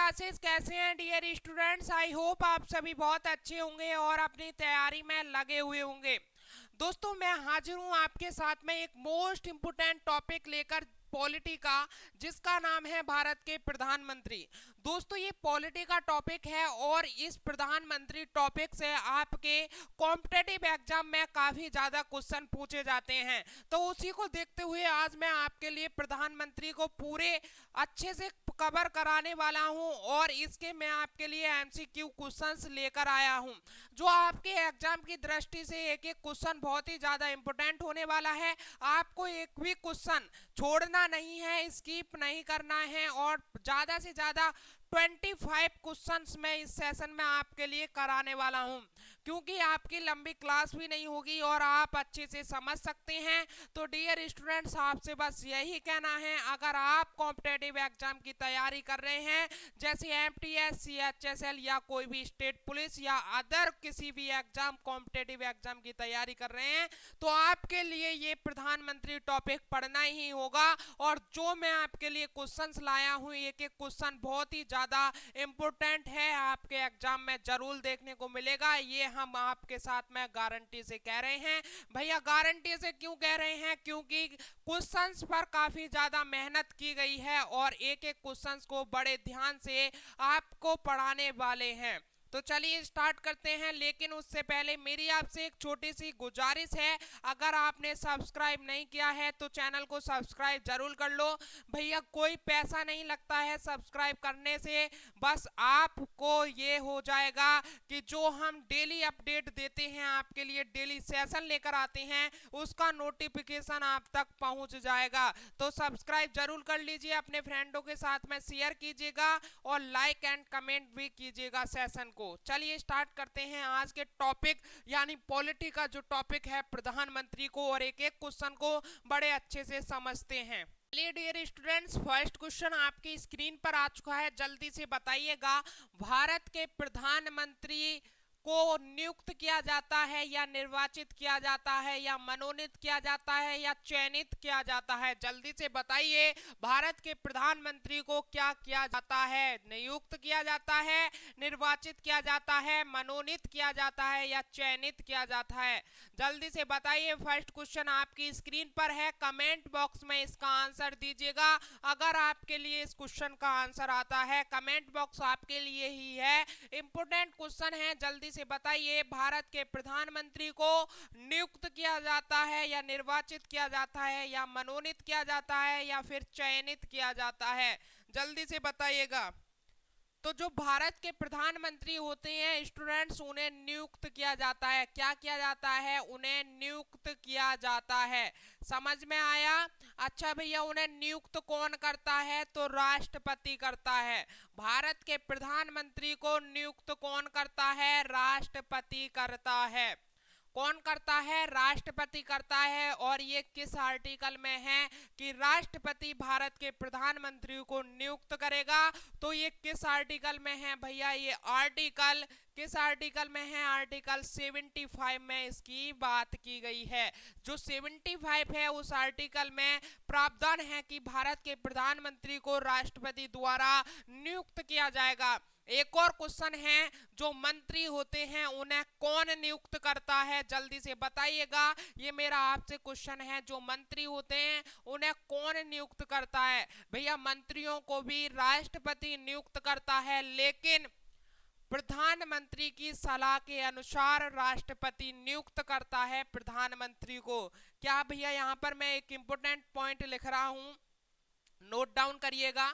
Classes कैसे हैं dear students. I hope आप सभी बहुत अच्छे होंगे और अपनी तैयारी में लगे हुए होंगे। दोस्तों मैं हाजिर हूं आपके साथ में एक मोस्ट इम्पोर्टेंट टॉपिक लेकर, पॉलिटी का, जिसका नाम है भारत के प्रधानमंत्री। दोस्तों ये पॉलिटी का टॉपिक है और इस प्रधानमंत्री टॉपिक से आपके कॉम्पिटिटिव एग्जाम में काफी ज्यादा क्वेश्चन पूछे जाते हैं। तो उसी को देखते हुए आज मैं आपके लिए प्रधानमंत्री को पूरे अच्छे से कवर कराने वाला हूं और इसके मैं आपके लिए एमसीक्यू क्वेश्चंस लेकर आया हूं, जो आपके एग्जाम की दृष्टि से एक एक क्वेश्चन बहुत ही ज्यादा इंपॉर्टेंट होने वाला है। आपको एक भी क्वेश्चन छोड़ना नहीं है, स्किप नहीं करना है और ज्यादा से ज्यादा 25 क्वेश्चंस मैं इस सेशन में आपके लिए कराने वाला हूं, क्योंकि आपकी लंबी क्लास भी नहीं होगी और आप अच्छे से समझ सकते हैं। तो डियर स्टूडेंट्स आपसे बस यही कहना है, अगर आप कॉम्पिटिटिव एग्जाम की तैयारी कर रहे हैं जैसे एमटीएस, सीएचएसएल या कोई भी स्टेट पुलिस या अदर किसी भी एग्जाम कॉम्पिटिटिव एग्जाम की तैयारी कर रहे हैं, तो आपके लिए ये प्रधानमंत्री टॉपिक पढ़ना ही होगा। और जो मैं आपके लिए क्वेश्चंस लाया हूं, एक एक क्वेश्चन बहुत ही ज्यादा इंपॉर्टेंट है, आपके एग्जाम में जरूर देखने को मिलेगा। ये हम आपके साथ में गारंटी से कह रहे हैं। भैया गारंटी से क्यों कह रहे हैं? क्योंकि क्वेश्चंस पर काफी ज्यादा मेहनत की गई है और एक एक क्वेश्चंस को बड़े ध्यान से आपको पढ़ाने वाले हैं। तो चलिए स्टार्ट करते हैं, लेकिन उससे पहले मेरी आपसे एक छोटी सी गुजारिश है, अगर आपने सब्सक्राइब नहीं किया है तो चैनल को सब्सक्राइब जरूर कर लो। भैया कोई पैसा नहीं लगता है सब्सक्राइब करने से, बस आपको ये हो जाएगा कि जो हम डेली अपडेट देते हैं, आपके लिए डेली सेशन लेकर आते हैं, उसका नोटिफिकेशन आप तक पहुंच जाएगा। तो सब्सक्राइब जरूर कर लीजिए, अपने फ्रेंडों के साथ में शेयर कीजिएगा और लाइक एंड कमेंट भी कीजिएगा सेशन को। चलिए स्टार्ट करते हैं आज के टॉपिक यानी पॉलिटी का जो टॉपिक है प्रधानमंत्री को, और एक एक क्वेश्चन को बड़े अच्छे से समझते हैं। डियर स्टूडेंट्स फर्स्ट क्वेश्चन आपकी स्क्रीन पर आ चुका है, जल्दी से बताइएगा। भारत के प्रधानमंत्री को नियुक्त किया जाता है या निर्वाचित किया जाता है या मनोनीत किया जाता है या चयनित किया जाता है? जल्दी से बताइए, भारत के प्रधानमंत्री को क्या किया जाता है? नियुक्त किया जाता है, निर्वाचित किया जाता है, मनोनीत किया जाता है या चयनित किया जाता है? जल्दी से बताइए। फर्स्ट क्वेश्चन आपकी स्क्रीन पर है, कमेंट बॉक्स में इसका आंसर दीजिएगा। अगर आपके लिए इस क्वेश्चन का आंसर आता है, कमेंट बॉक्स आपके लिए ही है, इंपोर्टेंट क्वेश्चन है, जल्दी से बताइए। भारत के प्रधानमंत्री को नियुक्त किया जाता है या निर्वाचित किया जाता है या मनोनीत किया जाता है या फिर चयनित किया जाता है? जल्दी से बताइएगा। तो जो भारत के प्रधानमंत्री होते हैं स्टूडेंट्स, उन्हें नियुक्त किया जाता है। क्या किया जाता है? उन्हें नियुक्त किया जाता है। समझ में आया? अच्छा भैया, उन्हें नियुक्त कौन करता है? तो राष्ट्रपति करता है। भारत के प्रधानमंत्री को नियुक्त कौन करता है? राष्ट्रपति करता है। कौन करता है? राष्ट्रपति करता है। और ये किस आर्टिकल में है कि राष्ट्रपति भारत के प्रधानमंत्री को नियुक्त करेगा? तो ये किस आर्टिकल में है भैया? ये आर्टिकल किस आर्टिकल में है? आर्टिकल 75 में इसकी बात की गई है। जो 75 है उस आर्टिकल में प्रावधान है कि भारत के प्रधानमंत्री को राष्ट्रपति द्वारा नियुक्त किया जाएगा। एक और क्वेश्चन है, जो मंत्री होते हैं उन्हें कौन नियुक्त करता है? जल्दी से बताइएगा। ये मेरा आपसे क्वेश्चन है, जो मंत्री होते हैं उन्हें कौन नियुक्त करता है? भैया मंत्रियों को भी राष्ट्रपति नियुक्त करता है, लेकिन प्रधानमंत्री की सलाह के अनुसार राष्ट्रपति नियुक्त करता है प्रधानमंत्री को। क्या भैया यहां पर मैं एक इंपॉर्टेंट पॉइंट लिख रहा हूं, नोट डाउन करिएगा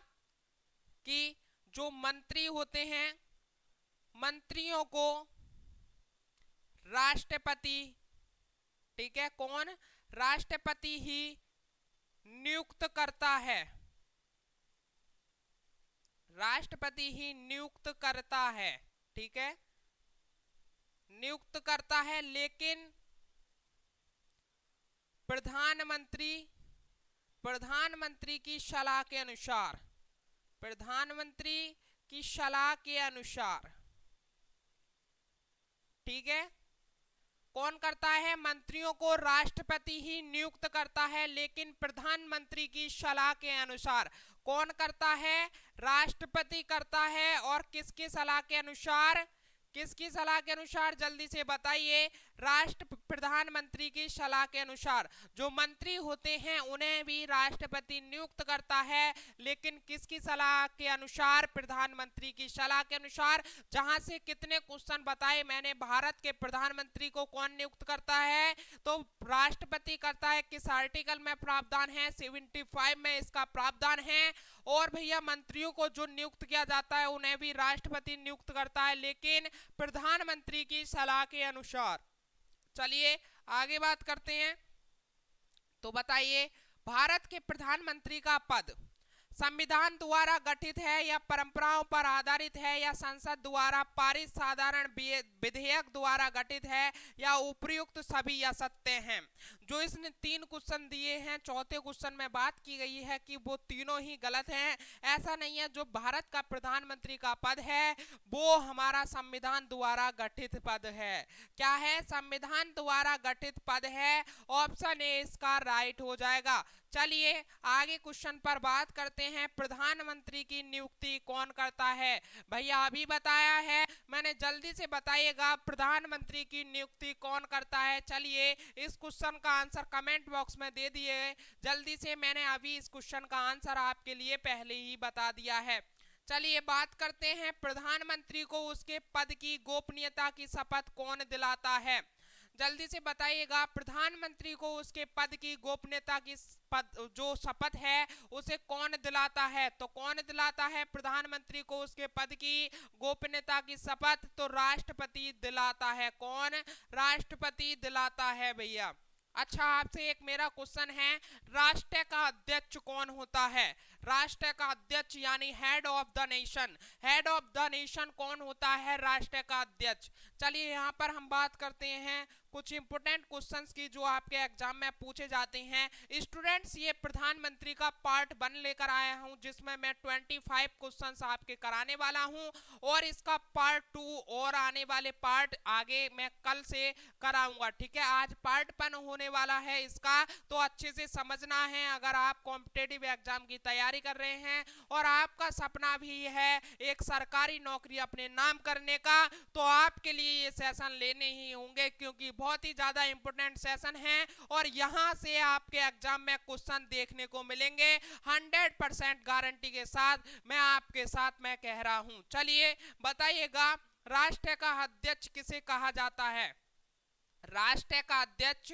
कि जो मंत्री होते हैं, मंत्रियों को राष्ट्रपति, ठीक है, कौन? राष्ट्रपति ही नियुक्त करता है। राष्ट्रपति ही नियुक्त करता है, ठीक है, नियुक्त करता है, लेकिन प्रधानमंत्री की सलाह के अनुसार, प्रधानमंत्री की सलाह के अनुसार, ठीक है, कौन करता है? मंत्रियों को राष्ट्रपति ही नियुक्त करता है, लेकिन प्रधानमंत्री की सलाह के अनुसार। कौन करता है? राष्ट्रपति करता है। और किसकी सलाह के अनुसार? किसकी सलाह के अनुसार? जल्दी से बताइए। प्रधानमंत्री की सलाह के अनुसार। जो मंत्री होते हैं उन्हें भी राष्ट्रपति नियुक्त करता है, लेकिन किसकी सलाह के अनुसार? प्रधानमंत्री की सलाह के अनुसार। जहां से कितने क्वेश्चन बताए मैंने, भारत के प्रधानमंत्री को कौन नियुक्त करता है? तो राष्ट्रपति करता है। किस आर्टिकल में प्रावधान है? 75 में इसका प्रावधान है। और भैया मंत्रियों को जो नियुक्त किया जाता है उन्हें भी राष्ट्रपति नियुक्त करता है, लेकिन प्रधानमंत्री की सलाह के अनुसार। चलिए आगे बात करते हैं। तो बताइए, भारत के प्रधानमंत्री का पद संविधान द्वारा गठित है या परंपराओं पर आधारित है या संसद द्वारा पारित साधारण विधेयक द्वारा गठित है या उपयुक्त सभी या सत्य हैं? जो इसने 3 क्वेश्चन दिए हैं, चौथे क्वेश्चन में बात की गई है कि वो तीनों ही गलत हैं। ऐसा नहीं है। जो भारत का प्रधानमंत्री का पद है वो हमारा संविधान द्वारा गठित पद है। क्या है? संविधान द्वारा गठित पद है। ऑप्शन ए इसका राइट हो जाएगा। चलिए आगे क्वेश्चन पर बात करते हैं। प्रधानमंत्री की नियुक्ति कौन करता है? भैया अभी बताया है मैंने, जल्दी से बताइएगा प्रधानमंत्री की नियुक्ति कौन करता है। चलिए इस क्वेश्चन का आंसर कमेंट बॉक्स में दे दिए जल्दी से। मैंने अभी इस क्वेश्चन का आंसर आपके लिए पहले ही बता दिया है। चलिए बात करते हैं, प्रधानमंत्री को उसके पद की गोपनीयता की शपथ कौन दिलाता है? जल्दी से बताइएगा। प्रधानमंत्री को उसके पद की गोपनीयता की जो शपथ है उसे कौन दिलाता है? तो कौन दिलाता है प्रधानमंत्री को उसके पद की गोपनीयता की शपथ? तो राष्ट्रपति दिलाता है। कौन? राष्ट्रपति दिलाता है भैया। अच्छा, आपसे एक मेरा क्वेश्चन है, राष्ट्र का अध्यक्ष कौन होता है? राष्ट्र का अध्यक्ष यानी head of the nation. Head of the nation कौन होता है? राष्ट्र का अध्यक्ष। चलिए यहाँ पर हम बात करते हैं कुछ इंपोर्टेंट क्वेश्चंस की जो आपके एग्जाम में पूछे जाते हैं। स्टूडेंट्स, ये प्रधानमंत्री का पार्ट 1 लेकर आया हूं जिसमें मैं 25 क्वेश्चंस आपके कराने वाला हूं, और इसका पार्ट 2 और आने वाले पार्ट आगे मैं कल से कराऊंगा। ठीक है, आज पार्ट 1 होने वाला है इसका, तो अच्छे से समझना है। अगर आप कॉम्पिटेटिव एग्जाम की तैयारी कर रहे हैं और आपका सपना भी है एक सरकारी नौकरी अपने नाम करने का, तो आपके लिए ये सेशन लेने ही होंगे, क्योंकि बहुत ही ज्यादा इंपॉर्टेंट सेशन है और यहां से आपके एग्जाम में क्वेश्चन देखने को मिलेंगे 100% गारंटी के साथ। मैं कह रहा हूं। चलिए बताइएगा, राष्ट्र का अध्यक्ष किसे कहा जाता है? राष्ट्र का अध्यक्ष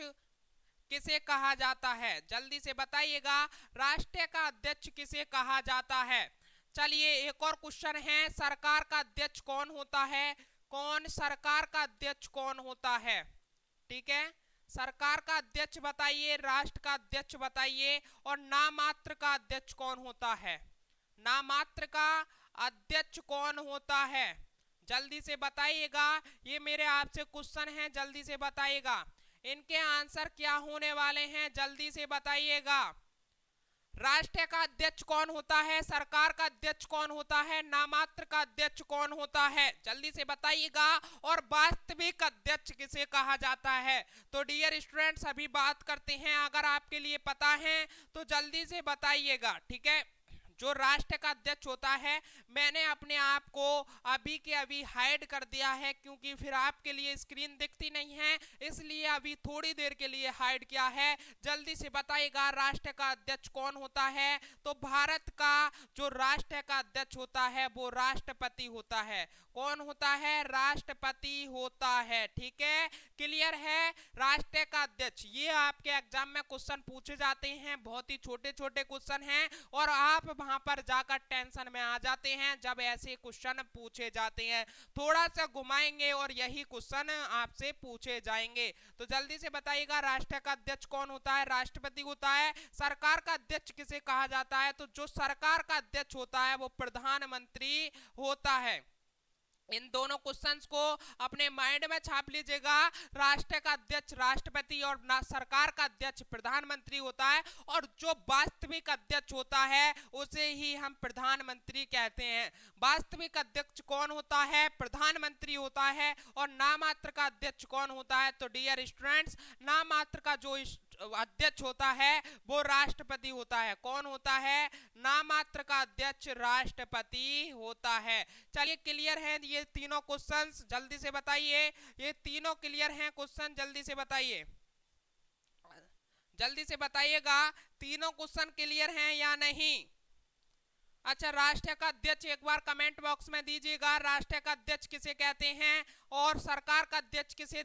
किसे कहा जाता है? जल्दी से बताइएगा, राष्ट्र का अध्यक्ष किसे कहा जाता है? चलिए एक और क्वेश्चन है, सरकार का अध्यक्ष कौन होता है? कौन? सरकार का अध्यक्ष कौन होता है? ठीक है, सरकार का अध्यक्ष बताइए, राष्ट्र का अध्यक्ष बताइए, और नामात्र का अध्यक्ष कौन होता है? नामात्र का अध्यक्ष कौन होता है? जल्दी से बताइएगा। ये मेरे आपसे क्वेश्चन हैं, जल्दी से बताइएगा। इनके आंसर क्या होने वाले हैं? जल्दी से बताइएगा। राष्ट्र का अध्यक्ष कौन होता है? सरकार का अध्यक्ष कौन होता है? नामात्र का अध्यक्ष कौन होता है? जल्दी से बताइएगा। और वास्तविक अध्यक्ष किसे कहा जाता है? तो डियर स्टूडेंट्स, अभी बात करते हैं। अगर आपके लिए पता है तो जल्दी से बताइएगा। ठीक है, जो राष्ट्र का अध्यक्ष होता है, मैंने अपने आप को अभी के अभी हाइड कर दिया है क्योंकि फिर आपके लिए स्क्रीन दिखती नहीं है, इसलिए अभी थोड़ी देर के लिए हाइड किया है। जल्दी से बताइएगा, राष्ट्र का अध्यक्ष कौन होता है? तो भारत का जो राष्ट्र का अध्यक्ष होता है वो राष्ट्रपति होता है। कौन होता है? राष्ट्रपति होता है। ठीक है, क्लियर है? राष्ट्र का अध्यक्ष, ये आपके एग्जाम में क्वेश्चन पूछे जाते हैं, बहुत ही छोटे छोटे क्वेश्चन हैं और आप वहां पर जाकर टेंशन में आ जाते हैं जब ऐसे क्वेश्चन पूछे जाते हैं। थोड़ा सा घुमाएंगे और यही क्वेश्चन आपसे पूछे जाएंगे। तो जल्दी से बताइएगा, राष्ट्र का अध्यक्ष कौन होता है? राष्ट्रपति होता है। सरकार का अध्यक्ष किसे कहा जाता है? तो जो सरकार का अध्यक्ष होता है वो प्रधानमंत्री होता है। इन दोनों क्वेश्चंस को अपने माइंड में छाप लीजिएगा। राष्ट्र का अध्यक्ष राष्ट्रपति और सरकार का अध्यक्ष प्रधानमंत्री होता है, और जो वास्तविक अध्यक्ष होता है उसे ही हम प्रधानमंत्री कहते हैं। वास्तविक अध्यक्ष कौन होता है? प्रधानमंत्री होता है। और नामात्र का अध्यक्ष कौन होता है? तो डियर स्टूडेंट्स, नामात्र का जो अध्यक्ष होता है वो राष्ट्रपति होता है। कौन होता है? नामात्र का अध्यक्ष राष्ट्रपति होता है। चलिए क्लियर है ये तीनों क्वेश्चंस, जल्दी से बताइए। ये तीनों क्लियर हैं क्वेश्चन, जल्दी से बताइए, जल्दी से बताइएगा तीनों क्वेश्चन क्लियर हैं या नहीं। अच्छा, राष्ट्र का अध्यक्ष एक बार कमेंट बॉक्स में दीजिएगा, राष्ट्र का अध्यक्ष किसे कहते हैं और सरकार का अध्यक्ष किसे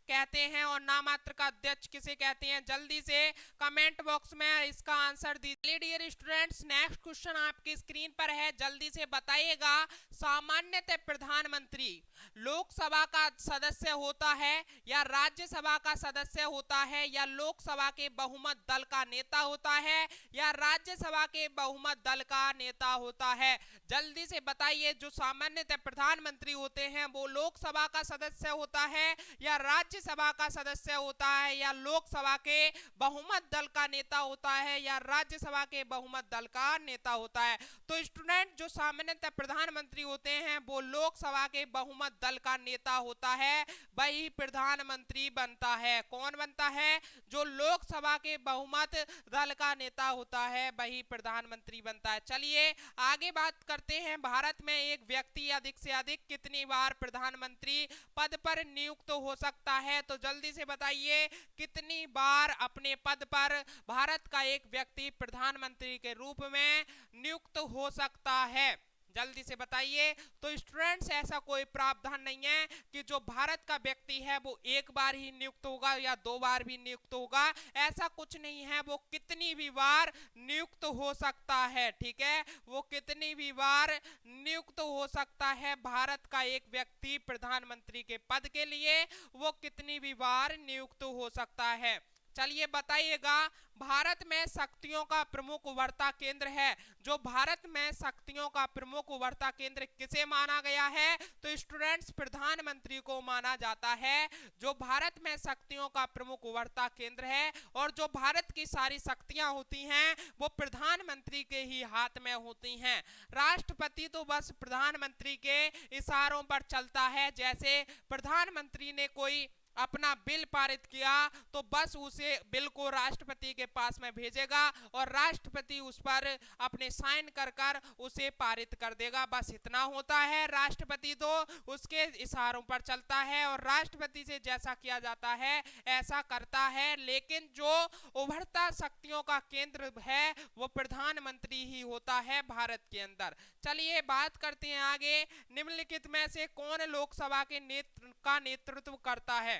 कहते हैं और नामात्र का अध्यक्ष किसे कहते हैं, जल्दी से कमेंट बॉक्स में इसका आंसर दीजिए। डियर स्टूडेंट्स, नेक्स्ट क्वेश्चन आपकी स्क्रीन पर है, जल्दी से बताइएगा। सामान्यतः प्रधानमंत्री लोकसभा का सदस्य होता है या राज्यसभा का सदस्य होता है या लोकसभा के बहुमत दल का नेता होता है या राज्यसभा के बहुमत दल का नेता होता है, जल्दी से बताइए। जो सामान्यतः प्रधानमंत्री होते हैं वो लोकसभा का सदस्य होता है या राज्यसभा का सदस्य होता है या लोकसभा के बहुमत दल का नेता होता है या राज्यसभा के बहुमत दल का नेता होता है। तो स्टूडेंट, जो सामान्यतः प्रधानमंत्री होते हैं वो लोकसभा के बहुमत दल का नेता होता है, वही प्रधानमंत्री बनता है। कौन बनता है? जो लोकसभा के बहुमत दल का नेता होता है वही प्रधानमंत्री बनता है। चलिए आगे बात करते हैं। भारत में एक व्यक्ति अधिक से अधिक कितनी बार प्रधानमंत्री पद पर नियुक्त हो सकता है, तो जल्दी से बताइए कितनी बार अपने पद पर भारत का एक व्यक्ति प्रधानमंत्री के रूप में नियुक्त हो सकता है, जल्दी से बताइए। तो स्टूडेंट्स, ऐसा कोई प्रावधान नहीं है कि जो भारत का व्यक्ति है वो एक बार ही नियुक्त होगा या 2 बार भी नियुक्त होगा, ऐसा कुछ नहीं है। वो कितनी भी बार नियुक्त हो सकता है, ठीक है, वो कितनी भी बार नियुक्त हो सकता है। भारत का एक व्यक्ति प्रधानमंत्री के पद के लिए वो कितनी भी बार नियुक्त हो सकता है। चलिए बताइएगा, भारत में शक्तियों का प्रमुख उभरता केंद्र है। जो भारत में शक्तियों का प्रमुख उभरता केंद्र किसे माना गया है? तो स्टूडेंट्स, प्रधानमंत्री को माना जाता है जो भारत में शक्तियों का प्रमुख उभरता केंद्र है। और जो भारत की सारी शक्तियां होती हैं वो प्रधानमंत्री के ही हाथ में होती हैं। राष्ट्रपति तो बस प्रधानमंत्री के इशारों पर चलता है। जैसे प्रधानमंत्री ने कोई अपना बिल पारित किया तो बस उसे बिल को राष्ट्रपति के पास में भेजेगा और राष्ट्रपति उस पर अपने साइन कर उसे पारित कर देगा, बस इतना होता है। राष्ट्रपति तो उसके इशारों पर चलता है और राष्ट्रपति से जैसा किया जाता है ऐसा करता है। लेकिन जो उभरता शक्तियों का केंद्र है वो प्रधानमंत्री ही होता है भारत के अंदर। चलिए बात करते हैं आगे। निम्नलिखित में से कौन लोकसभा के नेतृत्व करता है?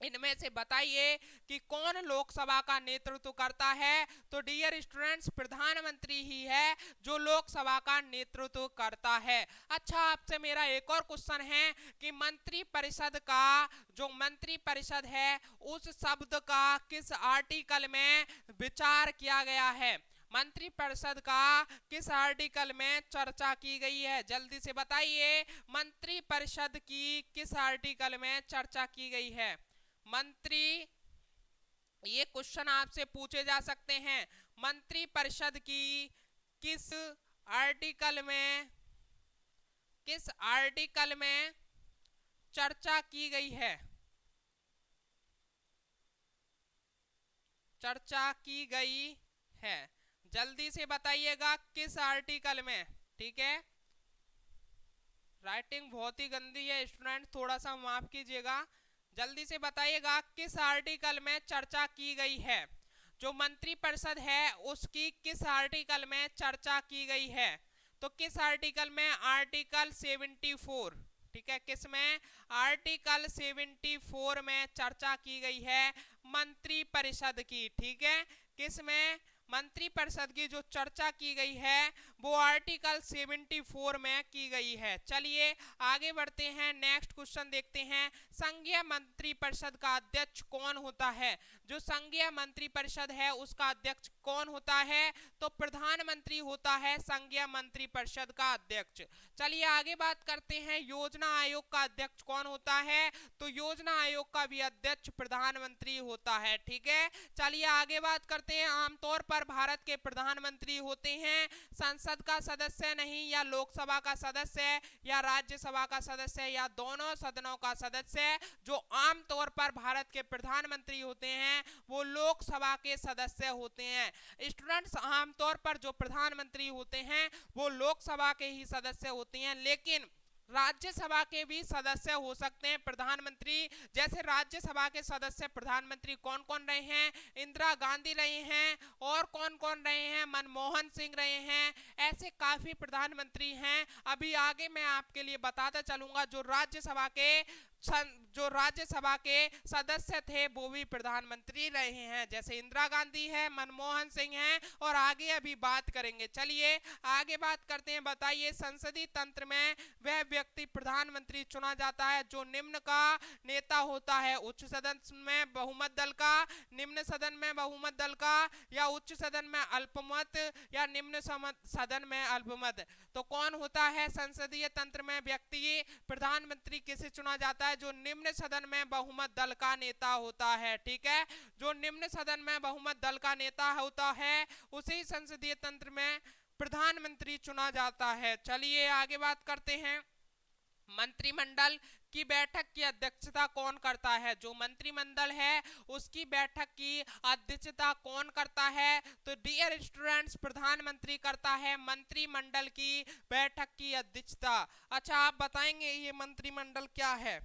इनमें से बताइए कि कौन लोकसभा का नेतृत्व करता है। तो डियर स्टूडेंट्स, प्रधानमंत्री ही है जो लोकसभा का नेतृत्व करता है। अच्छा, आपसे मेरा एक और क्वेश्चन है कि मंत्री परिषद का जो मंत्री परिषद है उस शब्द का किस आर्टिकल में विचार किया गया है? मंत्री परिषद का किस आर्टिकल में चर्चा की गई है? जल्दी से बताइए, मंत्री परिषद की किस आर्टिकल में चर्चा की गई है? मंत्री, ये क्वेश्चन आपसे पूछे जा सकते हैं, मंत्री परिषद की किस आर्टिकल में चर्चा की गई है? चर्चा की गई है, जल्दी से बताइएगा किस आर्टिकल में, ठीक है। राइटिंग बहुत ही गंदी है स्टूडेंट, थोड़ा सा माफ कीजिएगा। जल्दी से बताइएगा किस आर्टिकल में चर्चा की गई है? जो मंत्री परिषद है उसकी किस आर्टिकल में चर्चा की गई है? तो किस आर्टिकल में? आर्टिकल 74, ठीक है। किस में? आर्टिकल 74 में चर्चा की गई है मंत्री परिषद की, ठीक है। किस में? मंत्री परिषद की जो चर्चा की गई है वो आर्टिकल 74 में की गई है। चलिए आगे बढ़ते हैं, नेक्स्ट क्वेश्चन देखते हैं। संघीय मंत्री परिषद का अध्यक्ष कौन होता है? जो संघीय मंत्री परिषद है उसका अध्यक्ष कौन होता है? तो प्रधानमंत्री होता है संघीय मंत्री परिषद का अध्यक्ष। चलिए आगे बात करते हैं, योजना आयोग का अध्यक्ष कौन होता है? तो योजना आयोग का भी अध्यक्ष प्रधानमंत्री होता है, ठीक है। चलिए आगे बात करते हैं, आमतौर पर भारत के प्रधानमंत्री होते हैं संसद का सदस्य सदस्य नहीं, या लोकसभा का सदस्य, या राज्यसभा का सदस्य, या दोनों सदनों का सदस्य। जो आमतौर पर भारत के प्रधानमंत्री होते हैं वो लोकसभा के सदस्य होते हैं। स्टूडेंट्स, आमतौर पर जो प्रधानमंत्री होते हैं वो लोकसभा के ही सदस्य होते हैं, लेकिन राज्यसभा के भी सदस्य हो सकते हैं प्रधानमंत्री। जैसे राज्यसभा के सदस्य प्रधानमंत्री कौन कौन रहे हैं? इंदिरा गांधी रहे हैं, और कौन कौन रहे हैं? मनमोहन सिंह रहे हैं। ऐसे काफी प्रधानमंत्री हैं। अभी आगे मैं आपके लिए बताता चलूंगा जो राज्यसभा के सदस्य थे वो भी प्रधानमंत्री रहे हैं, जैसे इंदिरा गांधी है, मनमोहन सिंह है, और आगे अभी बात करेंगे। चलिए आगे बात करते हैं। बताइए, संसदीय तंत्र में वह व्यक्ति प्रधानमंत्री चुना जाता है जो निम्न का नेता होता है: उच्च सदन में बहुमत दल का, निम्न सदन में बहुमत दल का, या उच्च सदन में अल्पमत, या निम्न सदन में अल्पमत। तो कौन होता है संसदीय तंत्र में व्यक्ति प्रधानमंत्री किसे चुना जाता है? जो निम्न सदन में बहुमत दल का नेता होता है। ठीक है, जो निम्न सदन में बहुमत दल का नेता होता है उसी संसदीय तंत्र में प्रधानमंत्री चुना जाता है। चलिए आगे बात करते हैं। मंत्रिमंडल की बैठक की अध्यक्षता कौन करता है? जो मंत्रिमंडल है उसकी बैठक की अध्यक्षता कौन करता है? तो डियर स्टूडेंट्स, प्रधानमंत्री करता है मंत्रिमंडल की बैठक की अध्यक्षता। अच्छा, आप बताएंगे ये मंत्रिमंडल क्या है?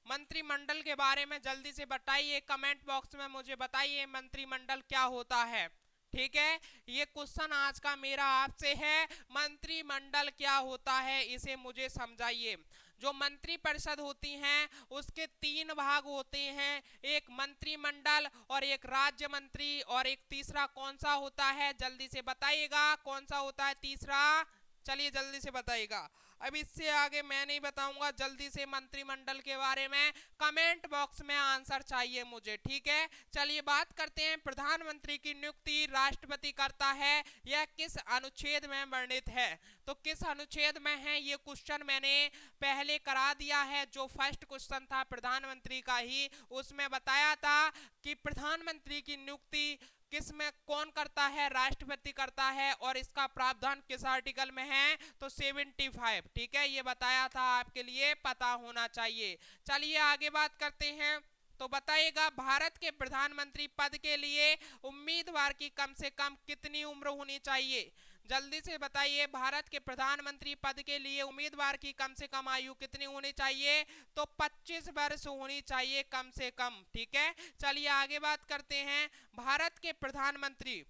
मंत्रिमंडल के बारे में जल्दी से बताइए, कमेंट बॉक्स में मुझे बताइए मंत्रिमंडल क्या होता है। ठीक है, ये क्वेश्चन आज का मेरा आपसे है, मंत्रिमंडल क्या होता है इसे मुझे समझाइए। जो मंत्री परिषद होती हैं उसके 3 भाग होते हैं, एक मंत्रिमंडल, और एक राज्य मंत्री, और एक तीसरा कौन सा होता है? जल्दी से बताइएगा, कौन सा होता है तीसरा? चलिए जल्दी से बताइएगा। अब इससे आगे मैं नहीं बताऊंगा, जल्दी से मंत्रिमंडल के बारे में कमेंट बॉक्स में आंसर चाहिए मुझे। ठीक है, चलिए बात करते हैं। प्रधानमंत्री की नियुक्ति राष्ट्रपति करता है, यह किस अनुच्छेद में वर्णित है? तो किस अनुच्छेद में है ये क्वेश्चन मैंने पहले करा दिया है। जो फर्स्ट क्वेश्चन था प्रधानमंत्री का ही, उसमें बताया था कि प्रधानमंत्री की नियुक्ति किस में कौन करता है? राष्ट्रपति करता है, और इसका प्रावधान किस आर्टिकल में है? तो 75। ठीक है, ये बताया था, आपके लिए पता होना चाहिए। चलिए आगे बात करते हैं। तो बताइएगा, भारत के प्रधानमंत्री पद के लिए उम्मीदवार की कम से कम कितनी उम्र होनी चाहिए? जल्दी से बताइए, भारत के प्रधानमंत्री पद के लिए उम्मीदवार की कम से कम आयु कितनी होनी चाहिए? तो 25 वर्ष होनी चाहिए कम से कम। ठीक है, चलिए आगे बात करते हैं। भारत के प्रधानमंत्री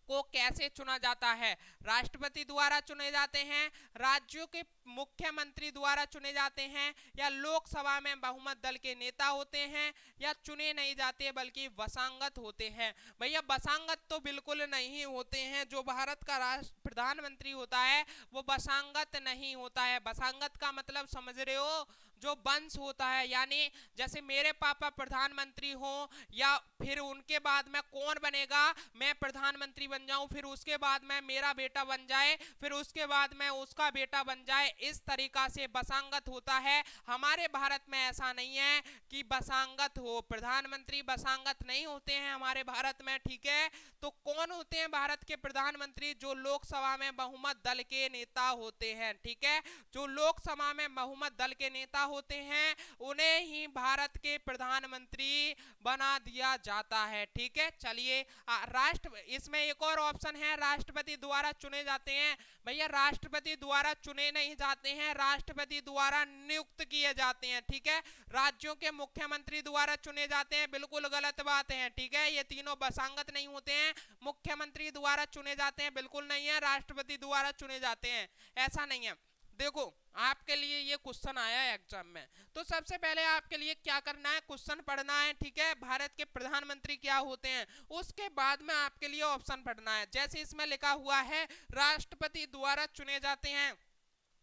को कैसे चुना जाता है? राष्ट्रपति द्वारा चुने जाते हैं, राज्यों के मुख्यमंत्री द्वारा चुने जाते हैं, या लोकसभा में बहुमत दल के नेता होते हैं, या चुने नहीं जाते बल्कि वसांगत होते हैं? भैया वसांगत तो बिल्कुल नहीं होते हैं। जो भारत का प्रधानमंत्री होता है वो वसांगत नहीं होता है। वसांगत का मतलब समझ रहे हो? जो वंश होता है, यानी जैसे मेरे पापा प्रधानमंत्री हो, या फिर उनके बाद में कौन बनेगा? मैं प्रधानमंत्री बन जाऊं, फिर उसके बाद में मेरा बेटा बन जाए, फिर उसके बाद में उसका बेटा बन जाए, इस तरीका से वसांगत होता है। हमारे भारत में ऐसा नहीं है कि वसांगत हो, प्रधानमंत्री वसांगत नहीं होते हैं हमारे भारत में। ठीक है, तो कौन होते हैं भारत के प्रधानमंत्री? जो लोकसभा में बहुमत दल के नेता होते हैं। ठीक है, जो लोकसभा में बहुमत दल के नेता होते हैं उन्हें ही भारत के प्रधानमंत्री बना दिया जाता है। ठीक है, चलिए इसमें एक और ऑप्शन है, राष्ट्रपति द्वारा चुने जाते हैं। भैया राष्ट्रपति द्वारा चुने नहीं जाते हैं, राष्ट्रपति द्वारा नियुक्त किए जाते हैं। ठीक है, राज्यों के मुख्यमंत्री द्वारा चुने जाते हैं, बिल्कुल गलत बात है। ठीक है, ये तीनों वसांगत नहीं होते हैं। मुख्यमंत्री द्वारा चुने जाते हैं, बिल्कुल नहीं है। राष्ट्रपति द्वारा चुने जाते हैं, ऐसा नहीं है। देखो आपके लिए ये क्वेश्चन आया है एग्जाम में, तो सबसे पहले आपके लिए क्या करना है? क्वेश्चन पढ़ना है। ठीक है, भारत के प्रधानमंत्री क्या होते हैं, उसके बाद में आपके लिए ऑप्शन पढ़ना है। जैसे इसमें लिखा हुआ है राष्ट्रपति द्वारा चुने जाते हैं,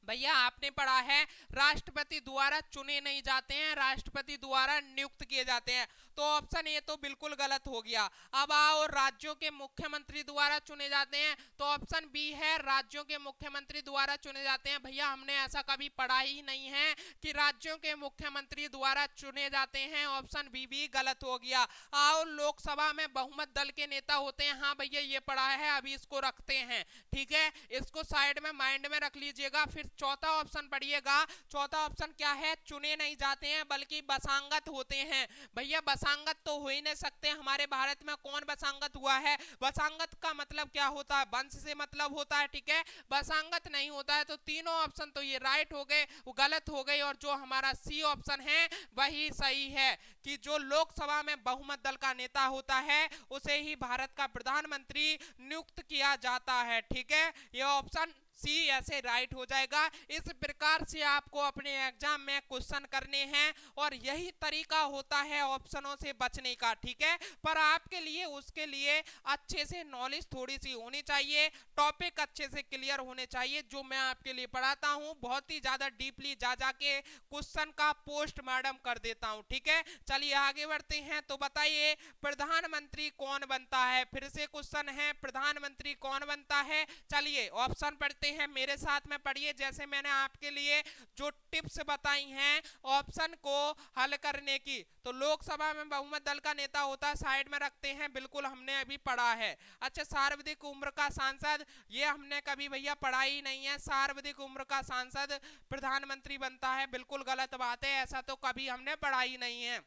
भैया आपने पढ़ा है राष्ट्रपति द्वारा चुने नहीं जाते हैं, राष्ट्रपति द्वारा नियुक्त किए जाते हैं। तो ऑप्शन ए तो बिल्कुल गलत हो गया। अब आओ, राज्यों के मुख्यमंत्री द्वारा चुने जाते हैं, तो ऑप्शन बी है राज्यों के मुख्यमंत्री द्वारा चुने जाते हैं। भैया हमने ऐसा कभी पढ़ा ही नहीं है कि राज्यों के मुख्यमंत्री द्वारा चुने जाते हैं, ऑप्शन बी भी गलत हो गया। आओ, लोकसभा में बहुमत दल के नेता होते हैं, हाँ भैया ये पढ़ा है, अभी इसको रखते हैं, ठीक है, इसको साइड में माइंड में रख लीजिएगा। फिर चौथा ऑप्शन पढ़िएगा, चौथा ऑप्शन क्या है, चुने नहीं जाते हैं बल्कि बसांगत होते हैं। भैया बसांगत तो हो ही नहीं सकते, हमारे भारत में कौन बसांगत हुआ है? बसांगत का मतलब क्या होता है? वंश से मतलब होता है, ठीक है, बसांगत नहीं होता है। तो तीनों ऑप्शन तो ये राइट हो गए, वो गलत हो गए, और जो हमारा सी ऑप्शन है वही सही है कि जो लोकसभा में बहुमत दल का नेता होता है उसे ही भारत का प्रधानमंत्री नियुक्त किया जाता है, ठीक है, यह ऑप्शन सी ऐसे राइट हो जाएगा। इस प्रकार से आपको अपने एग्जाम में क्वेश्चन करने हैं और यही तरीका होता है ऑप्शनों से बचने का, ठीक है, पर आपके लिए उसके लिए अच्छे से नॉलेज थोड़ी सी होनी चाहिए, टॉपिक अच्छे से क्लियर होने चाहिए। जो मैं आपके लिए पढ़ाता हूं बहुत ही ज्यादा डीपली जा जाके क्वेश्चन का पोस्टमार्टम कर देता हूं, ठीक है। चलिए आगे बढ़ते हैं। तो बताइए प्रधानमंत्री कौन बनता है? फिर से क्वेश्चन है, प्रधानमंत्री कौन बनता है? चलिए ऑप्शन पढ़ते हैं, मेरे साथ में पढ़िए, जैसे मैंने आपके लिए जो टिप्स बताई हैं ऑप्शन को हल करने की। तो लोकसभा में बहुमत दल का नेता होता है, साइड में रखते हैं, बिल्कुल हमने अभी पढ़ा है। अच्छा, सर्वाधिक उम्र का सांसद, ये हमने कभी भैया पढ़ा ही नहीं है, सर्वाधिक उम्र का सांसद प्रधानमंत्री बनता है, बिल्कुल गलत बात है, ऐसा तो कभी हमने पढ़ा ही नहीं है।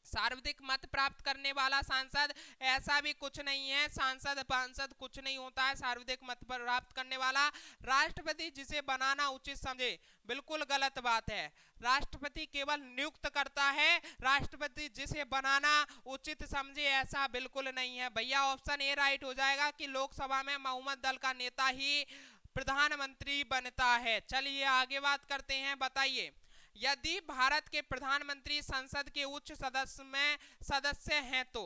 सर्वाधिक मत प्राप्त करने वाला सांसद, ऐसा भी कुछ नहीं है, सांसद पांसद कुछ नहीं होता है सर्वाधिक मत प्राप्त करने वाला राष्ट्रपति जिसे बनाना उचित समझे, बिल्कुल गलत बात है। राष्ट्रपति केवल नियुक्त करता है, राष्ट्रपति जिसे बनाना उचित समझे ऐसा बिल्कुल नहीं है। भैया ऑप्शन ए राइट हो जाएगा कि लोकसभा में बहुमत दल का नेता ही प्रधानमंत्री बनता है। चलिए आगे बात करते हैं। बताइए यदि भारत के प्रधानमंत्री संसद के उच्च सदस्य में सदस्य हैं तो,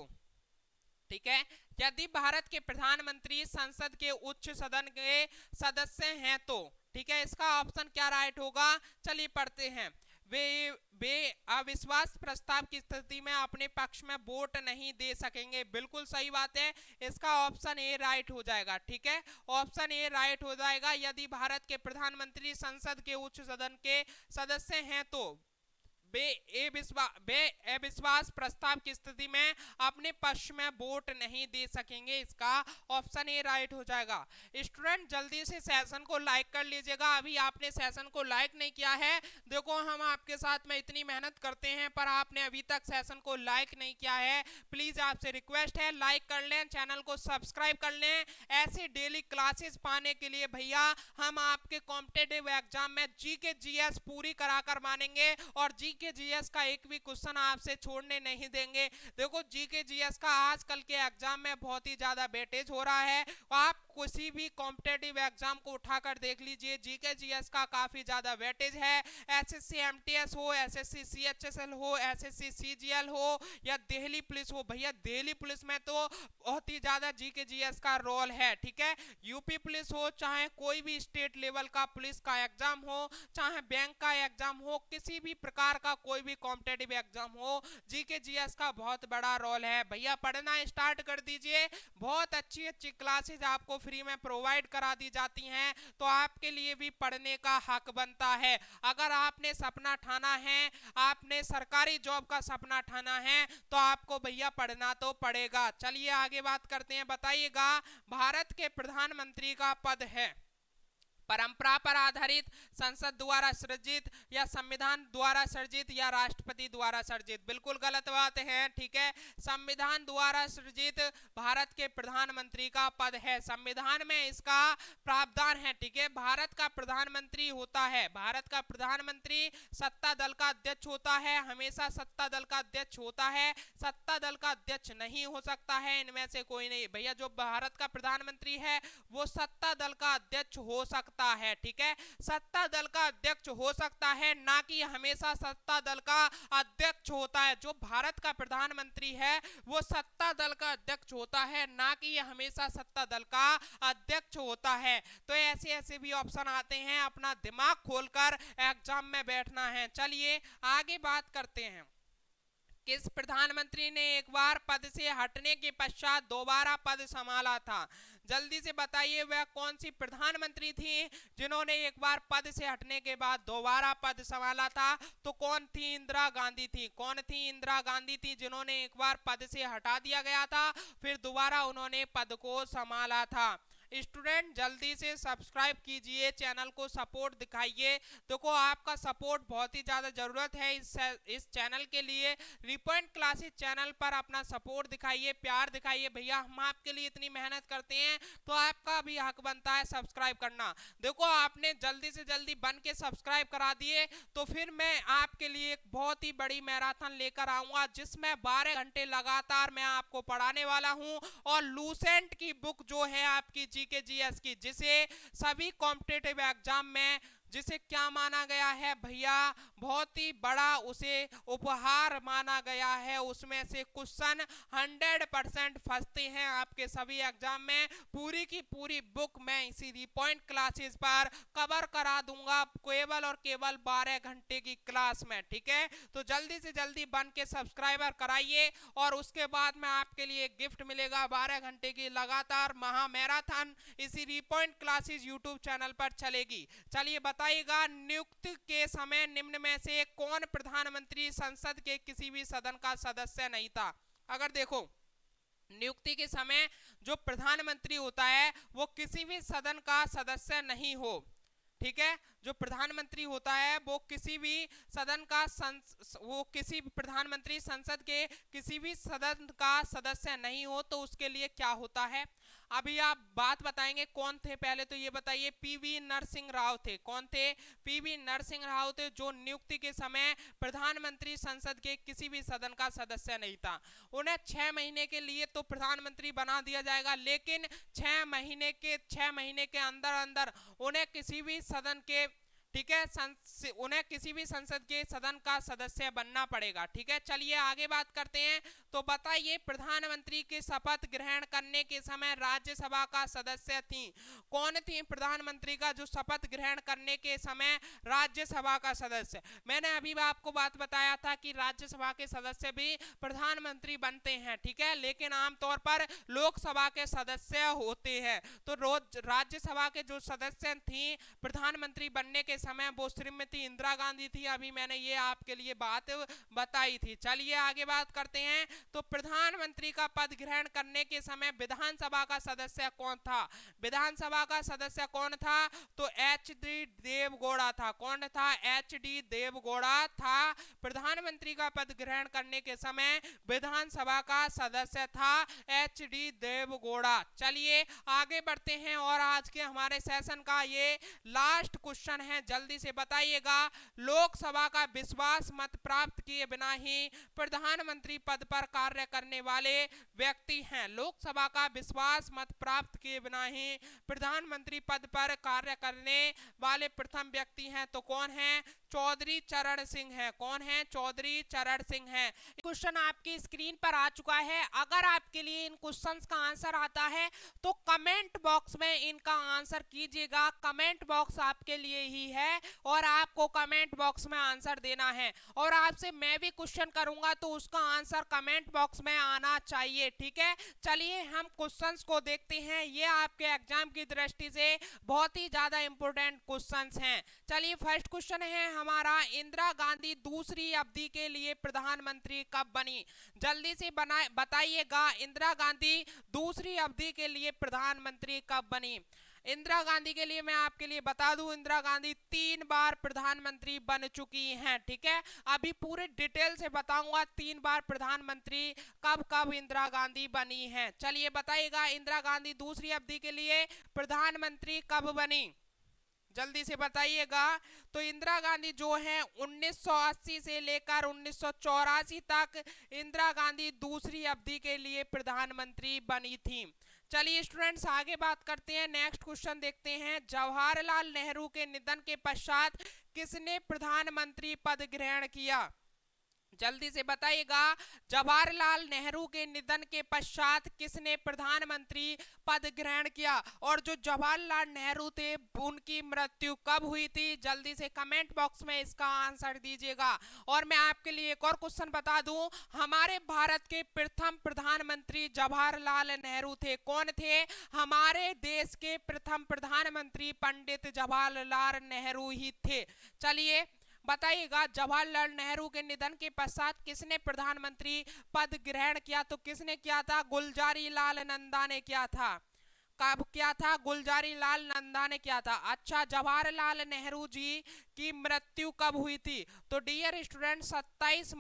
ठीक है, यदि भारत के प्रधानमंत्री संसद के उच्च सदन के सदस्य हैं तो, ठीक है, इसका ऑप्शन क्या राइट होगा? चलिए पढ़ते हैं। वे अविश्वास प्रस्ताव की स्थिति में अपने पक्ष में वोट नहीं दे सकेंगे, बिल्कुल सही बात है, इसका ऑप्शन ए राइट हो जाएगा, ठीक है, ऑप्शन ए राइट हो जाएगा। यदि भारत के प्रधानमंत्री संसद के उच्च सदन के सदस्य हैं तो बे अविश्वास प्रस्ताव की स्थिति में अपने पक्ष में वोट नहीं दे सकेंगे, इसका ऑप्शन ए राइट हो जाएगा। स्टूडेंट जल्दी से सेशन को लाइक कर लीजिएगा, अभी आपने सेशन को लाइक नहीं किया है। देखो हम आपके साथ में इतनी मेहनत करते हैं पर आपने अभी तक सेशन को लाइक नहीं किया है, प्लीज आपसे रिक्वेस्ट है लाइक कर लें, चैनल को सब्सक्राइब कर लें। ऐसे डेली क्लासेस पाने के लिए भैया हम आपके कॉम्पिटिटिव एग्जाम में जीके जीएस पूरी कराकर मानेंगे और जीके जीएस का एक भी क्वेश्चन आपसे छोड़ने नहीं देंगे। देखो जीके जीएस का आजकल के एग्जाम में बहुत ही ज्यादा वेटेज हो रहा है, आप किसी भी कॉम्पिटिटिव एग्जाम को उठाकर देख लीजिए, जीके जीएस का काफी ज्यादा वेटेज है। एसएससी एमटीएस हो, एसएससी सीएचएसएल हो, एसएससी सीजीएल हो या दिल्ली पुलिस हो, भैया दिल्ली पुलिस में तो बहुत ही ज्यादा जीके जीएस का रोल है, ठीक है, यूपी पुलिस हो, चाहे कोई भी स्टेट लेवल का पुलिस का एग्जाम हो, चाहे बैंक का एग्जाम हो, किसी भी प्रकार का कोई भी कॉम्पिटिटिव एग्जाम हो, जीके जीएस का बहुत बड़ा रोल है। भैया पढ़ना स्टार्ट कर दीजिए, बहुत अच्छी अच्छी क्लासेस आपको फ्री में प्रोवाइड करा दी जाती हैं, तो आपके लिए भी पढ़ने का हक बनता है। अगर आपने सपना ठाना है, आपने सरकारी जॉब का सपना ठाना है, तो आपको भैया पढ़ना तो पड़ेगा। चलिए आगे बात करते हैं। बताइएगा भारत के प्रधानमंत्री का पद है परंपरा पर आधारित, संसद द्वारा सृजित या संविधान द्वारा सृजित या राष्ट्रपति द्वारा सृजित, बिल्कुल गलत बात है, ठीक है, संविधान द्वारा सृजित भारत के प्रधानमंत्री का पद है, संविधान में इसका प्रावधान है, ठीक है। भारत का प्रधानमंत्री होता है, भारत का प्रधानमंत्री सत्ता दल का अध्यक्ष होता है, हमेशा सत्ता दल का अध्यक्ष होता है, सत्ता दल का अध्यक्ष नहीं हो सकता है इनमें से कोई नहीं। भैया जो भारत का प्रधानमंत्री है वो सत्ता दल का अध्यक्ष हो सकता सकता है, ठीक है, सत्ता दल का अध्यक्ष हो सकता है, ना कि हमेशा सत्ता दल का अध्यक्ष होता है। जो भारत का प्रधानमंत्री है वो सत्ता दल का अध्यक्ष होता है, ना कि हमेशा सत्ता दल का अध्यक्ष होता है। तो ऐसे ऐसे भी ऑप्शन आते हैं, अपना दिमाग खोलकर एग्जाम में बैठना है। चलिए आगे बात करते हैं। किस प्रधानमंत्री ने एक बार पद से हटने के पश्चात दोबारा पद संभाला था? जल्दी से बताइए वह कौन सी प्रधानमंत्री थी जिन्होंने एक बार पद से हटने के बाद दोबारा पद संभाला था? तो कौन थी? इंदिरा गांधी थी। कौन थी? इंदिरा गांधी थी, जिन्होंने एक बार पद से हटा दिया गया था, फिर दोबारा उन्होंने पद को संभाला था। स्टूडेंट जल्दी से सब्सक्राइब कीजिए, चैनल को सपोर्ट दिखाइए। देखो आपका सपोर्ट बहुत ही ज़्यादा ज़रूरत है इस चैनल के लिए। रिपॉइंट क्लासेस चैनल पर अपना सपोर्ट दिखाइए, प्यार दिखाइए। भैया हम आपके लिए इतनी मेहनत करते हैं तो आपका भी हक बनता है सब्सक्राइब करना। देखो आपने जल्दी से जल्दी बन के सब्सक्राइब करा दिए तो फिर मैं आपके लिए एक बहुत ही बड़ी मैराथन लेकर आऊँगा, जिसमें 12 घंटे लगातार मैं आपको पढ़ाने वाला हूँ। और लूसेंट की बुक जो है आपकी के जीएस की, जिसे सभी कॉम्पिटिटिव एग्जाम में जिसे क्या माना गया है भैया, बहुत ही बड़ा उसे उपहार माना गया है। उसमें से क्वेश्चन 100% फंसते हैं आपके सभी एग्जाम में। पूरी की पूरी बुक मैं इसी रिपॉइंट क्लासेस पर कवर करा दूंगा, केवल और केवल 12 घंटे की क्लास में, ठीक है। तो जल्दी से जल्दी बन के सब्सक्राइबर कराइए और उसके बाद में आपके लिए गिफ्ट मिलेगा 12 घंटे की लगातार महा मैराथन इसी रिपॉइंट क्लासेस यूट्यूब चैनल पर चलेगी। चलिए बताइएगा, नियुक्ति के समय निम्न में से कौन प्रधानमंत्री संसद के किसी भी सदन का सदस्य नहीं था? अगर देखो नियुक्ति के समय जो प्रधानमंत्री होता है वो किसी भी सदन का सदस्य नहीं हो, ठीक है। जो प्रधानमंत्री होता है वो किसी भी सदन का वो किसी प्रधानमंत्री संसद के किसी भी सदन का सदस्य नहीं हो तो उसके लिए क्या होता है? अभी आप बात बताएंगे कौन थे, पहले तो ये बताइए। पीवी नरसिंह राव थे। कौन थे? पीवी नरसिंह राव थे, जो नियुक्ति के समय प्रधानमंत्री संसद के किसी भी सदन का सदस्य नहीं था। उन्हें 6 महीने के लिए तो प्रधानमंत्री बना दिया जाएगा, लेकिन 6 महीने के अंदर अंदर उन्हें किसी भी सदन के, ठीक है, उन्हें किसी भी संसद के सदन का सदस्य बनना पड़ेगा, ठीक है। चलिए आगे बात करते हैं। तो बताइए प्रधानमंत्री के शपथ ग्रहण करने के समय राज्यसभा का सदस्य थी। कौन थी प्रधानमंत्री का जो शपथ ग्रहण करने के समय राज्यसभा का सदस्य? मैंने अभी आपको बात बताया था कि राज्यसभा के सदस्य भी प्रधानमंत्री बनते हैं, ठीक है, लेकिन आमतौर पर लोकसभा के सदस्य होते हैं। तो राज्यसभा के जो सदस्य थी प्रधानमंत्री बनने के समय वो श्रीमती इंदिरा गांधी थी। अभी मैंने ये आपके लिए बात बताई थी। चलिए आगे बात करते हैं। तो प्रधानमंत्री का पद ग्रहण करने के समय विधानसभा का सदस्य कौन था? विधानसभा का सदस्य कौन था? तो एच.डी. देवगौड़ा था। कौन था? एच.डी. देवगौड़ा था। प्रधानमंत्री का पद ग्रहण करने के समय विधानसभा का सदस्य था एच.डी. देवगौड़ा। चलिए आगे बढ़ते हैं और आज के हमारे सेशन का ये लास्ट क्वेश्चन है, जल्दी से बताइएगा। लोकसभा का विश्वास मत प्राप्त किए बिना ही प्रधानमंत्री पद पर कार्य करने वाले व्यक्ति हैं। लोकसभा का विश्वास मत प्राप्त किए बिना ही प्रधानमंत्री पद पर कार्य करने वाले प्रथम व्यक्ति हैं, तो कौन है? चौधरी चरण सिंह है। कौन है? चौधरी चरण सिंह है। क्वेश्चन आपकी स्क्रीन पर आ चुका है। अगर आपके लिए इन क्वेश्चंस का आंसर आता है तो कमेंट बॉक्स में इनका आंसर कीजिएगा। कमेंट बॉक्स आपके लिए ही है और आपको कमेंट बॉक्स में आंसर देना है। और आपसे मैं भी क्वेश्चन करूंगा तो उसका आंसर कमेंट बॉक्स में आना चाहिए, ठीक है। चलिए हम क्वेश्चंस को देखते हैं। ये आपके एग्जाम की दृष्टि से बहुत ही ज्यादा इंपॉर्टेंट क्वेश्चंस हैं। चलिए फर्स्ट क्वेश्चन है हमारा, इंदिरा गांधी दूसरी अवधि के लिए प्रधानमंत्री कब बनी? जल्दी से बताइएगा, इंदिरा गांधी दूसरी अवधि के लिए प्रधानमंत्री कब बनी? इंदिरा गांधी के लिए मैं आपके लिए बता दूं, इंदिरा गांधी 3 बार प्रधानमंत्री बन चुकी हैं, ठीक है। अभी पूरे डिटेल से बताऊंगा 3 बार प्रधानमंत्री कब कब इंदिरा गांधी बनी हैं। चलिए बताइएगा, इंदिरा गांधी दूसरी अवधि के लिए प्रधानमंत्री कब बनी? जल्दी से बताइएगा। तो इंदिरा गांधी जो है 1980 से लेकर 1984 तक इंदिरा गांधी दूसरी अवधि के लिए प्रधानमंत्री बनी थी। चलिए स्टूडेंट्स आगे बात करते हैं, नेक्स्ट क्वेश्चन देखते हैं। जवाहरलाल नेहरू के निधन के पश्चात किसने प्रधानमंत्री पद ग्रहण किया? जल्दी से बताइएगा। जवाहरलाल नेहरू के निधन के पश्चात किसने प्रधानमंत्री पद ग्रहण किया? और जो जवाहरलाल नेहरू थे उनकी मृत्यु कब हुई थी? जल्दी से कमेंट बॉक्स में इसका आंसर दीजिएगा। और मैं आपके लिए एक और क्वेश्चन बता दूं, हमारे भारत के प्रथम प्रधानमंत्री जवाहरलाल नेहरू थे। कौन थे? हमारे देश के प्रथम प्रधानमंत्री पंडित जवाहरलाल नेहरू ही थे। चलिए बताइएगा, जवाहरलाल नेहरू के निधन के पश्चात किसने प्रधानमंत्री पद ग्रहण किया? तो किसने किया था? गुलजारी लाल नंदा ने किया था। कब किया था? गुलजारी लाल नंदा ने किया था। अच्छा, जवाहरलाल नेहरू जी की मृत्यु कब हुई थी? तो डियर स्टूडेंट 27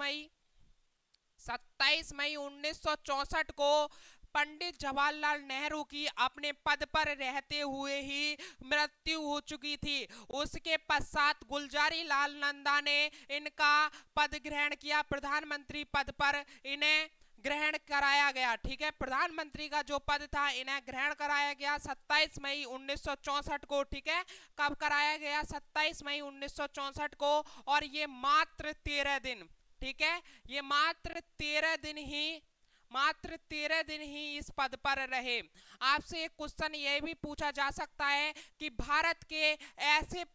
मई 1964 को पंडित जवाहरलाल नेहरू की अपने पद पर रहते हुए ही मृत्यु हो चुकी थी। उसके पश्चात गुलजारी लाल नंदा ने इनका पद ग्रहण किया, प्रधानमंत्री पद पर इन्हें ग्रहण कराया गया। ठीक है, प्रधानमंत्री का जो पद था इन्हें ग्रहण कराया गया 27 मई 1964 को। ठीक है, कब कराया गया? 27 मई 1964 को। और ये मात्र 13 दिन, ठीक है, ये मात्र 13 दिन ही इस पद पर रहे। आपसे एक क्वेश्चन यह भी पूछा जा सकता है कि भारत के ऐसे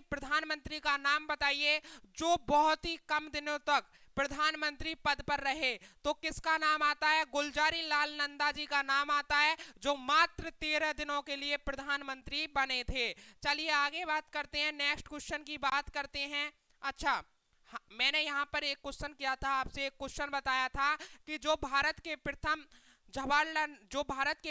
प्रधानमंत्री का नाम बताइए जो बहुत ही कम दिनों तक प्रधानमंत्री पद पर रहे। तो किसका नाम आता है? गुलजारी लाल नंदा जी का नाम आता है, जो मात्र 13 दिनों के लिए प्रधानमंत्री बने थे। चलिए आगे बात करते हैं, नेक्स्ट क्वेश्चन की बात करते हैं। अच्छा, मैंने यहाँ पर एक क्वेश्चन किया था, आपसे एक क्वेश्चन बताया था कि जो भारत के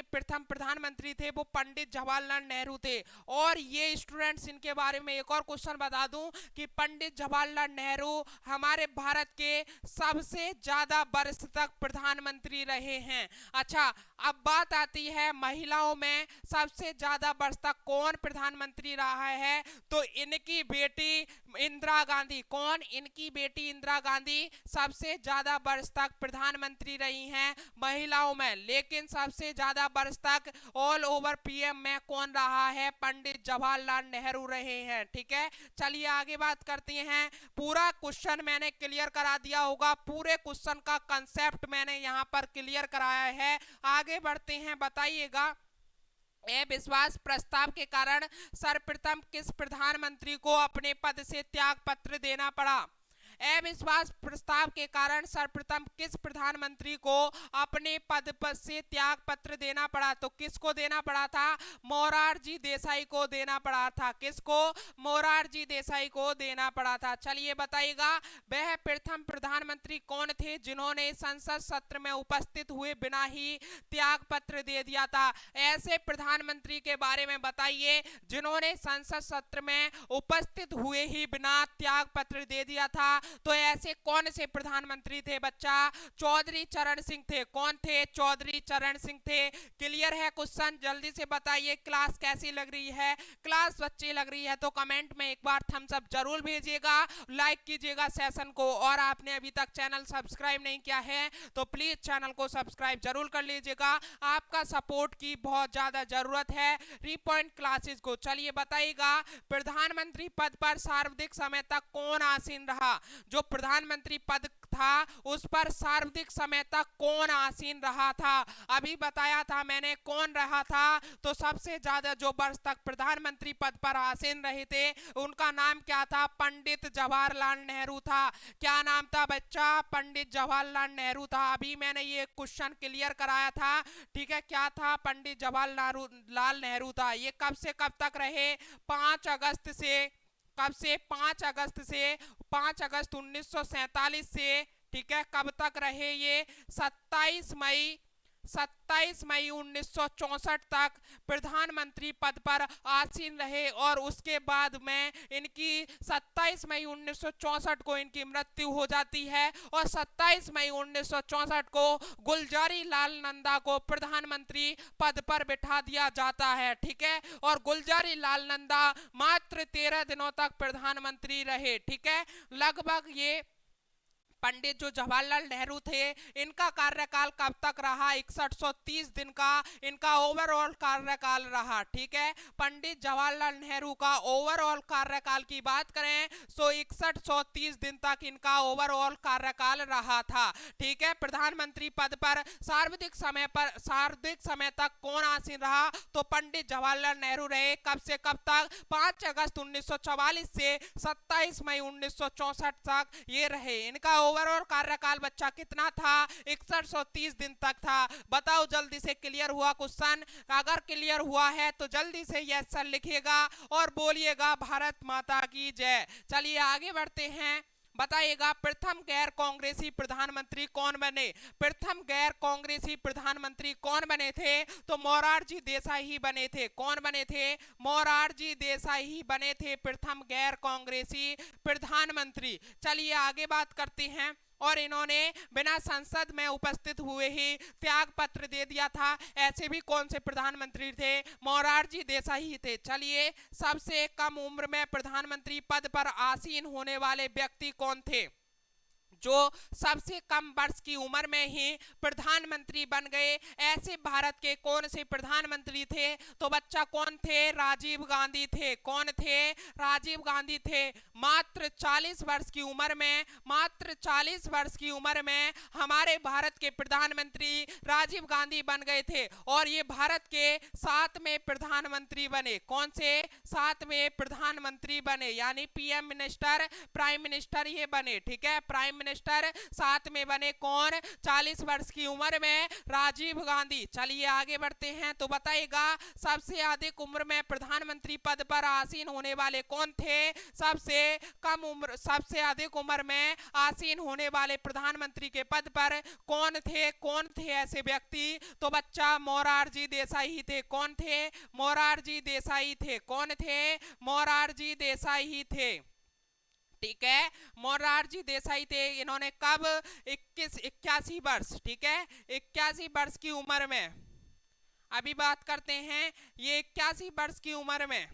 प्रथम प्रधानमंत्री थे वो पंडित जवाहरलाल नेहरू थे। और ये स्टूडेंट्स इनके बारे में एक और क्वेश्चन बता दूं कि पंडित जवाहरलाल नेहरू हमारे भारत के सबसे ज्यादा वर्ष तक प्रधानमंत्री रहे हैं। अच्छा, अब बात आती है महिलाओं में सबसे ज्यादा वर्ष तक कौन प्रधानमंत्री रहा है? तो इनकी बेटी इंदिरा गांधी। कौन? इनकी बेटी इंदिरा गांधी सबसे ज्यादा वर्ष तक प्रधानमंत्री रही हैं महिलाओं में। लेकिन सबसे ज्यादा वर्ष तक ऑल ओवर पीएम में कौन रहा है? पंडित जवाहरलाल नेहरू रहे हैं। ठीक है, चलिए आगे बात करते हैं। पूरा क्वेश्चन मैंने क्लियर करा दिया होगा, पूरे क्वेश्चन का कंसेप्ट मैंने यहाँ पर क्लियर कराया है। आगे बढ़ते हैं, बताइएगा अविश्वास प्रस्ताव के कारण सर्वप्रथम किस प्रधानमंत्री को अपने पद से त्याग पत्र देना पड़ा? अविश्वास प्रस्ताव के कारण सर्वप्रथम किस प्रधानमंत्री को अपने पद से त्याग पत्र देना पड़ा? तो किसको देना पड़ा था? मोरारजी देसाई को देना पड़ा था। किसको? मोरारजी देसाई को देना पड़ा था। चलिए बताइएगा, वह प्रथम प्रधानमंत्री कौन थे जिन्होंने संसद सत्र में उपस्थित हुए बिना ही त्याग पत्र दे दिया था? ऐसे प्रधानमंत्री के बारे में बताइए जिन्होंने संसद सत्र में उपस्थित हुए ही बिना त्याग पत्र दे दिया था। तो ऐसे कौन से प्रधानमंत्री थे बच्चा? चौधरी चरण सिंह थे। कौन थे? चौधरी चरण सिंह थे। क्लियर है क्वेश्चन? जल्दी से बताइए क्लास कैसी लग रही है। क्लास अच्छी लग रही है तो कमेंट में एक बार थम्स अप जरूर भेजिएगा, लाइक कीजिएगा सेशन को। और आपने अभी तक चैनल सब्सक्राइब नहीं किया है तो प्लीज चैनल को सब्सक्राइब जरूर कर लीजिएगा, आपका सपोर्ट की बहुत ज्यादा जरूरत है रीपॉइंट क्लासेस को। चलिए बताइएगा, प्रधानमंत्री पद पर सर्वाधिक समय तक कौन आसीन रहा? जो प्रधानमंत्री पद था उस पर सर्वाधिक समय तक कौन आसीन रहा था? अभी बताया था मैंने कौन रहा था। तो सबसे ज्यादा जो वर्ष तक प्रधानमंत्री पद पर आसीन रहे थे उनका नाम क्या था? पंडित जवाहरलाल नेहरू था। क्या नाम था बच्चा? पंडित जवाहरलाल नेहरू था। अभी मैंने ये क्वेश्चन क्लियर कराया था। ठीक है, क्या था? पंडित जवाहरलाल नेहरू था। ये कब से कब तक रहे? 5 अगस्त से, कब से? 5 अगस्त से, 5 अगस्त 1947 से, ठीक है, कब तक रहे ये? 27 मई 1964 तक प्रधानमंत्री पद पर आसीन रहे। और उसके बाद में इनकी 27 मई 1964 को इनकी मृत्यु हो जाती है और 27 मई 1964 को गुलजारी लाल नंदा को प्रधानमंत्री पद पर बिठा दिया जाता है। ठीक है, और गुलजारी लाल नंदा मात्र 13 दिनों तक प्रधानमंत्री रहे। ठीक है, लगभग ये पंडित जो जवाहरलाल नेहरू थे, इनका कार्यकाल कब तक रहा? 6130 दिन का इनका ओवरऑल कार्यकाल रहा। ठीक है, पंडित जवाहरलाल नेहरू का ओवरऑल कार्यकाल की बात करें तो 6130 दिन तक इनका ओवरऑल कार्यकाल रहा था। ठीक है, प्रधानमंत्री पद पर सर्वाधिक समय तक कौन आसीन रहा? तो पंडित जवाहरलाल नेहरू रहे। कब से कब तक? 5 अगस्त 1944 से 27 मई 1964 तक ये रहे। इनका ओवरऑल कार्यकाल बच्चा कितना था? 6130 दिन तक था। बताओ जल्दी से, क्लियर हुआ क्वेश्चन? अगर क्लियर हुआ है तो जल्दी से यस सर लिखिएगा और बोलिएगा भारत माता की जय। चलिए आगे बढ़ते हैं। बताइएगा प्रथम गैर कांग्रेसी प्रधानमंत्री कौन बने? प्रथम गैर कांग्रेसी प्रधानमंत्री कौन बने थे? तो मोरारजी देसाई ही बने थे। कौन बने थे? मोरारजी देसाई ही बने थे प्रथम गैर कांग्रेसी प्रधानमंत्री। चलिए आगे बात करते हैं। और इन्होंने बिना संसद में उपस्थित हुए ही त्याग पत्र दे दिया था। ऐसे भी कौन से प्रधानमंत्री थे? मोरारजी देसाई ही थे। चलिए, सबसे कम उम्र में प्रधानमंत्री पद पर आसीन होने वाले व्यक्ति कौन थे? जो सबसे कम वर्ष की उम्र में ही प्रधानमंत्री बन गए, ऐसे भारत के कौन से प्रधानमंत्री थे? तो बच्चा कौन थे? राजीव गांधी थे। कौन थे? राजीव गांधी थे। मात्र 40 वर्ष की उम्र में, मात्र 40 वर्ष की उम्र में हमारे भारत के प्रधानमंत्री राजीव गांधी बन गए थे और ये भारत के 7वें प्रधानमंत्री बने। कौन से? 7वें प्रधानमंत्री बने, यानी पीएम मिनिस्टर, प्राइम मिनिस्टर ये बने। ठीक है, प्राइम मिनिस्टर 7 में बने। कौन? 40 वर्ष की उम्र में राजीव गांधी। चलिए आगे बढ़ते हैं। तो बताइएगा सबसे अधिक उम्र में प्रधानमंत्री पद पर आसीन होने वाले कौन थे? सबसे अधिक उम्र में आसीन होने वाले प्रधानमंत्री के पद पर कौन थे? कौन थे ऐसे व्यक्ति? तो बच्चा मोरारजी देसाई ही थे। कौन थे? मोरारजी देसाई थे। कौन थे? मोरारजी देसाई ही थे। ठीक है, मोरारजी देसाई थे। इन्होंने कब? 81 वर्ष। ठीक है, 81 वर्ष की उम्र में, अभी बात करते हैं, ये 81 वर्ष की उम्र में,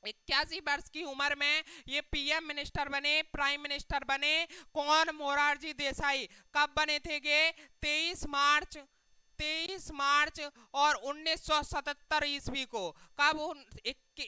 81 वर्ष की उम्र में ये पीएम मिनिस्टर बने, प्राइम मिनिस्टर बने। कौन? मोरारजी देसाई। कब बने थे ये? 23 मार्च और 1977 ईस्वी को। कब?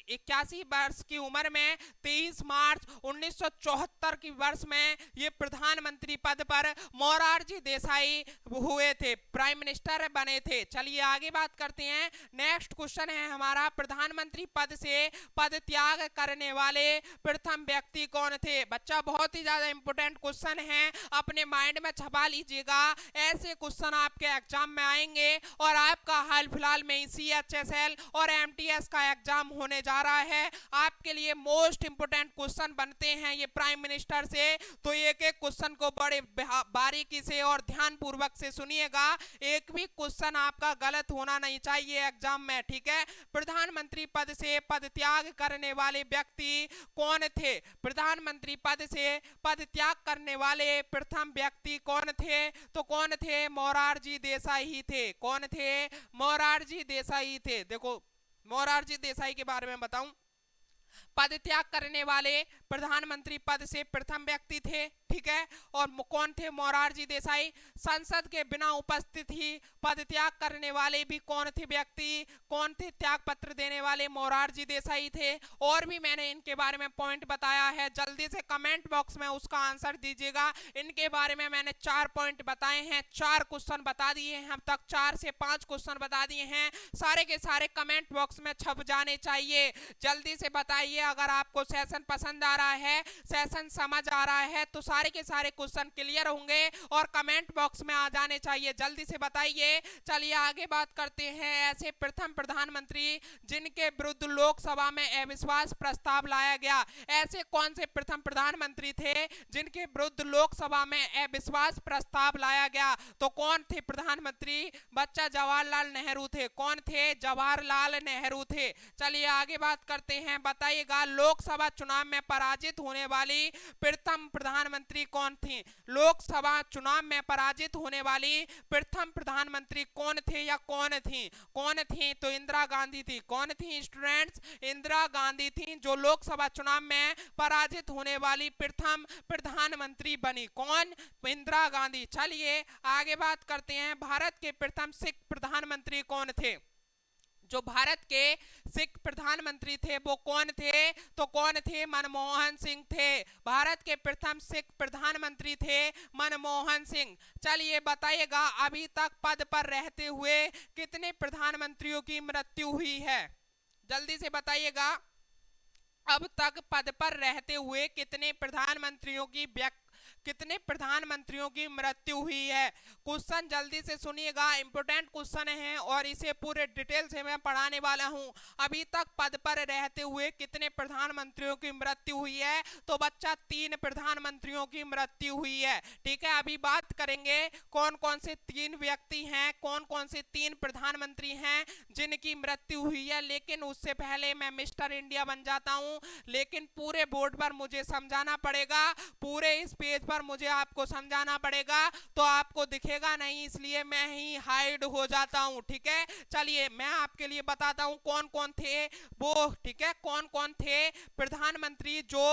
81 वर्ष की उम्र में 23 मार्च 1974 की वर्ष में ये प्रधानमंत्री पद पर मोरारजी देसाई हुए थे, प्राइम मिनिस्टर बने थे। चलिए आगे बात करते हैं। नेक्स्ट क्वेश्चन है हमारा, प्रधानमंत्री पद से पद त्याग करने वाले प्रथम व्यक्ति कौन थे? बच्चा बहुत ही ज्यादा इंपॉर्टेंट क्वेश्चन है, अपने माइंड में छपा लीजिएगा। ऐसे क्वेश्चन आपके एग्जाम में आएंगे और आपका हाल फिलहाल में CHSL और MTS का एग्जाम होने जा रहा है। आपके लिए मोस्ट इंपोर्टेंट क्वेश्चन बनते हैं ये प्राइम मिनिस्टर से, तो एक एक क्वेश्चन को बड़े बारीकी से और ध्यान पूर्वक से सुनिएगा। एक भी क्वेश्चन आपका गलत होना नहीं चाहिए एग्जाम में। ठीक है, प्रधानमंत्री पद से पद त्याग करने वाले व्यक्ति कौन थे? प्रधानमंत्री पद से पद त्याग करने वाले प्रथम व्यक्ति कौन थे? तो कौन थे? मोरारजी देसाई ही थे। कौन थे? मोरारजी देसाई थे। देखो, मोरारजी देसाई के बारे में बताऊं, पद त्याग करने वाले प्रधानमंत्री पद से प्रथम व्यक्ति थे। ठीक है, और कौन थे? मोरारजी देसाई। संसद के बिना उपस्थित ही पद त्याग करने वाले भी कौन थे व्यक्ति? कौन थे त्याग पत्र देने वाले? मोरारजी देसाई थे। और भी मैंने इनके बारे में पॉइंट बताया है, जल्दी से कमेंट बॉक्स में उसका आंसर दीजिएगा। इनके बारे में मैंने 4 पॉइंट बताए हैं, 4 क्वेश्चन बता दिए हैं, अब तक 4 से 5 क्वेश्चन बता दिए हैं। सारे के सारे कमेंट बॉक्स में छप जाने चाहिए। जल्दी से बताइए, अगर आपको सेशन पसंद आ रहा है, सेशन समझ आ रहा है, तो सारे के सारे क्वेश्चन क्लियर होंगे और कमेंट बॉक्स में आ जाने चाहिए। जल्दी से बताइए। चलिए आगे बात करते हैं। ऐसे प्रथम प्रधानमंत्री जिनके विरुद्ध लोकसभा में अविश्वास प्रस्ताव लाया गया, ऐसे कौन से प्रथम प्रधानमंत्री थे जिनके विरुद्ध लोकसभा में अविश्वास प्रस्ताव लाया गया? तो कौन थे प्रधानमंत्री? बच्चा जवाहरलाल नेहरू थे। कौन थे? जवाहरलाल नेहरू थे। चलिए आगे बात करते हैं। बताइएगा बताइएगा लोकसभा चुनाव में पराजित होने वाली प्रथम प्रधानमंत्री कौन थी? लोकसभा चुनाव में पराजित होने वाली प्रथम प्रधानमंत्री कौन थे या कौन थी? कौन थी? तो इंदिरा गांधी थी। कौन थी स्टूडेंट्स? इंदिरा गांधी थी, जो लोकसभा चुनाव में पराजित होने वाली प्रथम प्रधानमंत्री बनी। कौन? इंदिरा गांधी। चलिए आगे बात करते हैं, भारत के प्रथम सिख प्रधानमंत्री कौन थे? जो भारत के सिख प्रधानमंत्री थे वो कौन थे? तो कौन थे? मनमोहन सिंह थे। भारत के प्रथम सिख प्रधानमंत्री थे मनमोहन सिंह। चलिए बताइएगा अभी तक पद पर रहते हुए कितने प्रधानमंत्रियों की मृत्यु हुई है? जल्दी से बताइएगा, अब तक पद पर रहते हुए कितने प्रधानमंत्रियों की मृत्यु हुई है? क्वेश्चन जल्दी से सुनिएगा, इंपोर्टेंट क्वेश्चन है और इसे पूरे डिटेल से मैं पढ़ाने वाला हूं। अभी तक पद पर रहते हुए कितने प्रधानमंत्रियों की मृत्यु हुई है? तो बच्चा 3 प्रधानमंत्रियों की मृत्यु हुई है। ठीक है, अभी बात करेंगे कौन कौन से 3 व्यक्ति हैं, कौन कौन से 3 प्रधानमंत्री हैं जिनकी मृत्यु हुई है। लेकिन उससे पहले मैं मिस्टर इंडिया बन जाता हूं, लेकिन पूरे बोर्ड पर मुझे समझाना पड़ेगा, पूरे इस पेज पर मुझे आपको समझाना पड़ेगा, तो आपको दिखेगा नहीं, इसलिए मैं ही हाइड हो जाता हूं। ठीक है, चलिए मैं आपके लिए बताता हूं कौन कौन थे वो। ठीक है, कौन कौन थे प्रधानमंत्री जो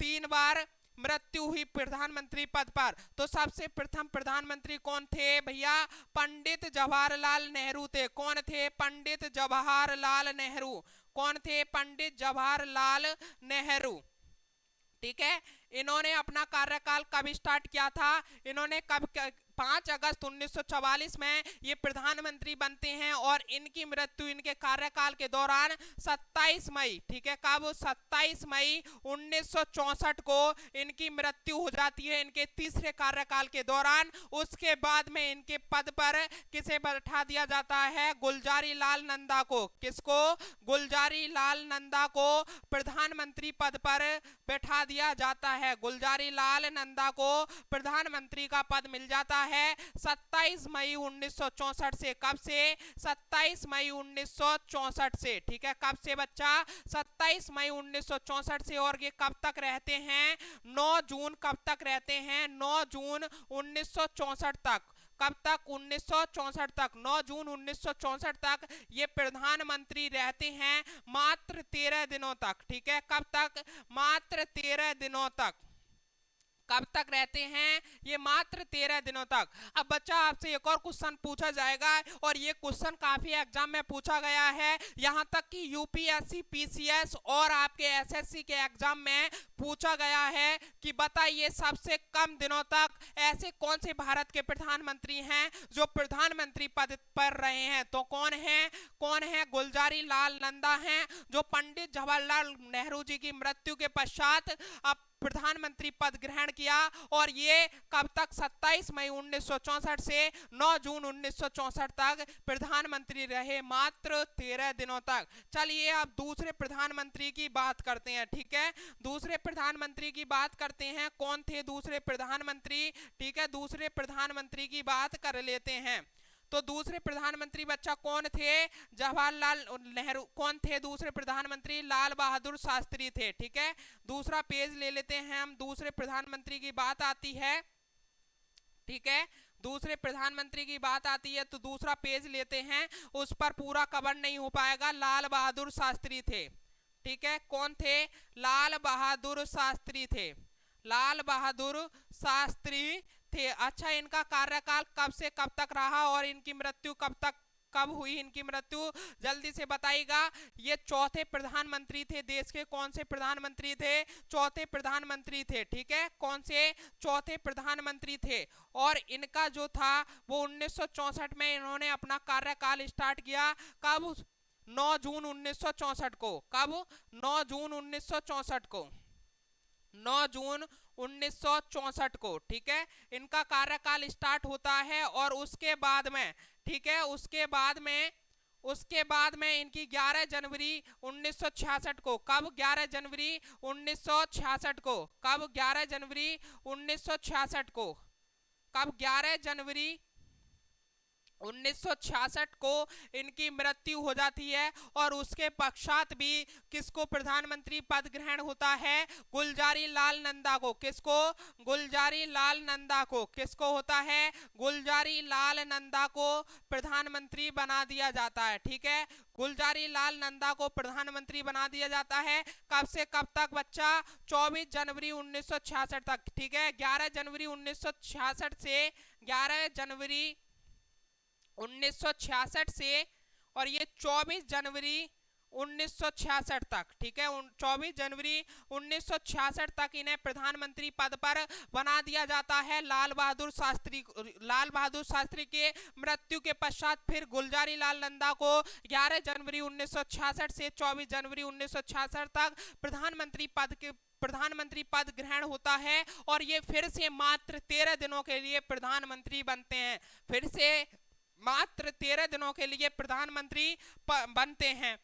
3 बार मृत्यु हुई प्रधानमंत्री पद पर। तो सबसे प्रथम प्रधानमंत्री कौन थे भैया? पंडित जवाहरलाल नेहरू थे। कौन थे? पंडित जवाहरलाल नेहरू। कौन थे? पंडित जवाहरलाल नेहरू। ठीक है, इन्होंने अपना कार्यकाल कब स्टार्ट किया था? इन्होंने कब 5 अगस्त 1944 में ये प्रधानमंत्री बनते हैं और इनकी मृत्यु इनके कार्यकाल के दौरान 27 मई, ठीक है, कब? 27 मई 1964 को इनकी मृत्यु हो जाती है इनके तीसरे कार्यकाल के दौरान। उसके बाद में इनके पद पर किसे बैठा दिया जाता है? गुलजारी लाल नंदा को। किसको? गुलजारी लाल नंदा को प्रधानमंत्री पद पर बैठा दिया जाता है। गुलजारी लाल नंदा को प्रधानमंत्री का पद मिल जाता है 27 मई 1964 से। कब से? 27 मई 1964 से। ठीक है, कब से बच्चा? 27 मई 1964 से। और ये कब तक रहते हैं? 9 जून कब तक रहते हैं? 9 जून 1964 तक। कब तक? 1964 तक। 9 जून 1964 तक ये प्रधानमंत्री रहते हैं, मात्र 13 दिनों तक। ठीक है, कब तक? मात्र 13 दिनों तक। कब तक रहते हैं ये? मात्र 13 दिनों तक। अब बच्चा आपसे एक और क्वेश्चन पूछा जाएगा और ये क्वेश्चन काफी एग्जाम में पूछा गया है, यहां तक कि यूपीएससी, पीसीएस और आपके एसएससी के एग्जाम में पूछा गया है कि बताइए सबसे कम दिनों तक ऐसे कौन से भारत के प्रधानमंत्री हैं जो प्रधानमंत्री पद पर रहे हैं। तो कौन है? कौन है? गुलजारी लाल नंदा हैं, जो पंडित जवाहरलाल नेहरू जी की मृत्यु के पश्चात अब प्रधानमंत्री पद ग्रहण किया। और ये कब तक? 27 मई 1964 से 9 जून 1964 तक प्रधानमंत्री रहे, मात्र 13 दिनों तक। चलिए अब दूसरे प्रधानमंत्री की बात करते हैं। ठीक है, दूसरे प्रधानमंत्री की बात करते हैं। कौन थे दूसरे प्रधानमंत्री? ठीक है, दूसरे प्रधानमंत्री की बात कर लेते हैं। तो दूसरे प्रधानमंत्री बच्चा कौन थे? जवाहरलाल नेहरू। कौन थे दूसरे प्रधानमंत्री? लाल बहादुर शास्त्री थे। ठीक है, दूसरा पेज ले लेते हैं हम। दूसरे प्रधानमंत्री की बात आती है, ठीक है, दूसरे प्रधानमंत्री की बात आती है तो दूसरा पेज लेते हैं, उस पर पूरा कवर नहीं हो पाएगा। लाल बहादुर शास्त्री थे। ठीक है, कौन थे? लाल बहादुर शास्त्री थे। लाल बहादुर शास्त्री थे। अच्छा, इनका कार्यकाल कब से कब तक रहा और इनकी मृत्यु कब हुई? इनकी मृत्यु जल्दी से बताइएगा। ये चौथे प्रधानमंत्री थे देश के। कौन से प्रधानमंत्री थे? चौथे प्रधानमंत्री थे। ठीक है, कौन से? चौथे प्रधानमंत्री थे। और इनका जो था वो 1964 में इन्होंने अपना कार्यकाल स्टार्ट किया। कब? 9 जून 1964 को। कब? 9 जून 1964 को। 9 जून 1964 को। ठीक है, इनका कार्यकाल स्टार्ट होता है और उसके बाद में, ठीक है, उसके बाद में इनकी 11 जनवरी 1966 को। कब? 11 जनवरी 1966 को। कब? 11 जनवरी 1966 को। कब? 11 जनवरी 1966 को इनकी मृत्यु हो जाती है और उसके पश्चात भी किसको प्रधानमंत्री पद ग्रहण होता है? गुलजारी लाल नंदा को। किसको? गुलजारी लाल नंदा को। किसको होता है? गुलजारी लाल नंदा को प्रधानमंत्री बना दिया जाता है। ठीक है, गुलजारी लाल नंदा को प्रधानमंत्री बना दिया जाता है। कब से कब तक बच्चा? 24 जनवरी 1966 तक। ठीक है, 11 जनवरी 1966 से 11 जनवरी 1966 से और ये 24 जनवरी 1966 तक। ठीक है, 24 जनवरी 1966 तक इन्हें प्रधानमंत्री पद पर बना दिया जाता है। लाल बहादुर शास्त्री के मृत्यु के पश्चात फिर गुलजारी लाल नंदा को 11 जनवरी 1966 से 24 जनवरी 1966 तक प्रधानमंत्री पद ग्रहण होता है और ये फिर से मात्र 13 दिनों के लिए प्रधानमंत्री बनते हैं। फिर से मात्र 13 दिनों के लिए प्रधानमंत्री बनते हैं।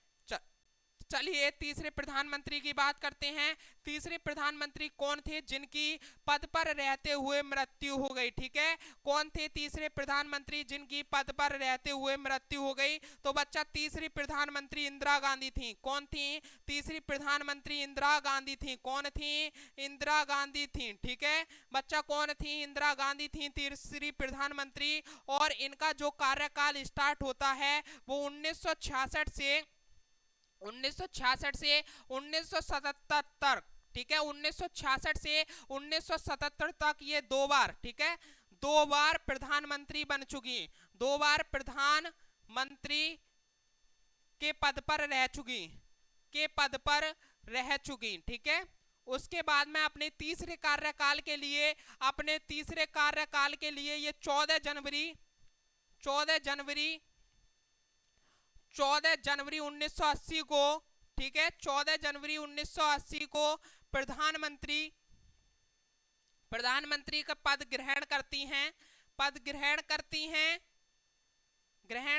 चलिए तीसरे प्रधानमंत्री की बात करते हैं। तीसरे प्रधानमंत्री कौन थे जिनकी पद पर रहते हुए मृत्यु हो गई? ठीक है, कौन थे तीसरे प्रधानमंत्री जिनकी पद पर रहते हुए मृत्यु हो गई? तो बच्चा तीसरी प्रधानमंत्री इंदिरा गांधी थी। कौन थी? तीसरी प्रधानमंत्री इंदिरा गांधी थी। कौन थी? इंदिरा गांधी थी। ठीक है बच्चा, कौन थी? इंदिरा गांधी थी तीसरी प्रधानमंत्री। और इनका जो कार्यकाल स्टार्ट होता है वो 1966 से 1977 तक। ठीक है, 1966 से 1977 तक ये 2 बार, ठीक है, 2 बार प्रधानमंत्री बन चुकी, 2 बार प्रधानमंत्री के पद पर रह चुकी। ठीक है, उसके बाद में अपने तीसरे कार्यकाल के लिए ये 14 जनवरी 1980 को, ठीक है, 14 जनवरी 1980 को प्रधानमंत्री का पद ग्रहण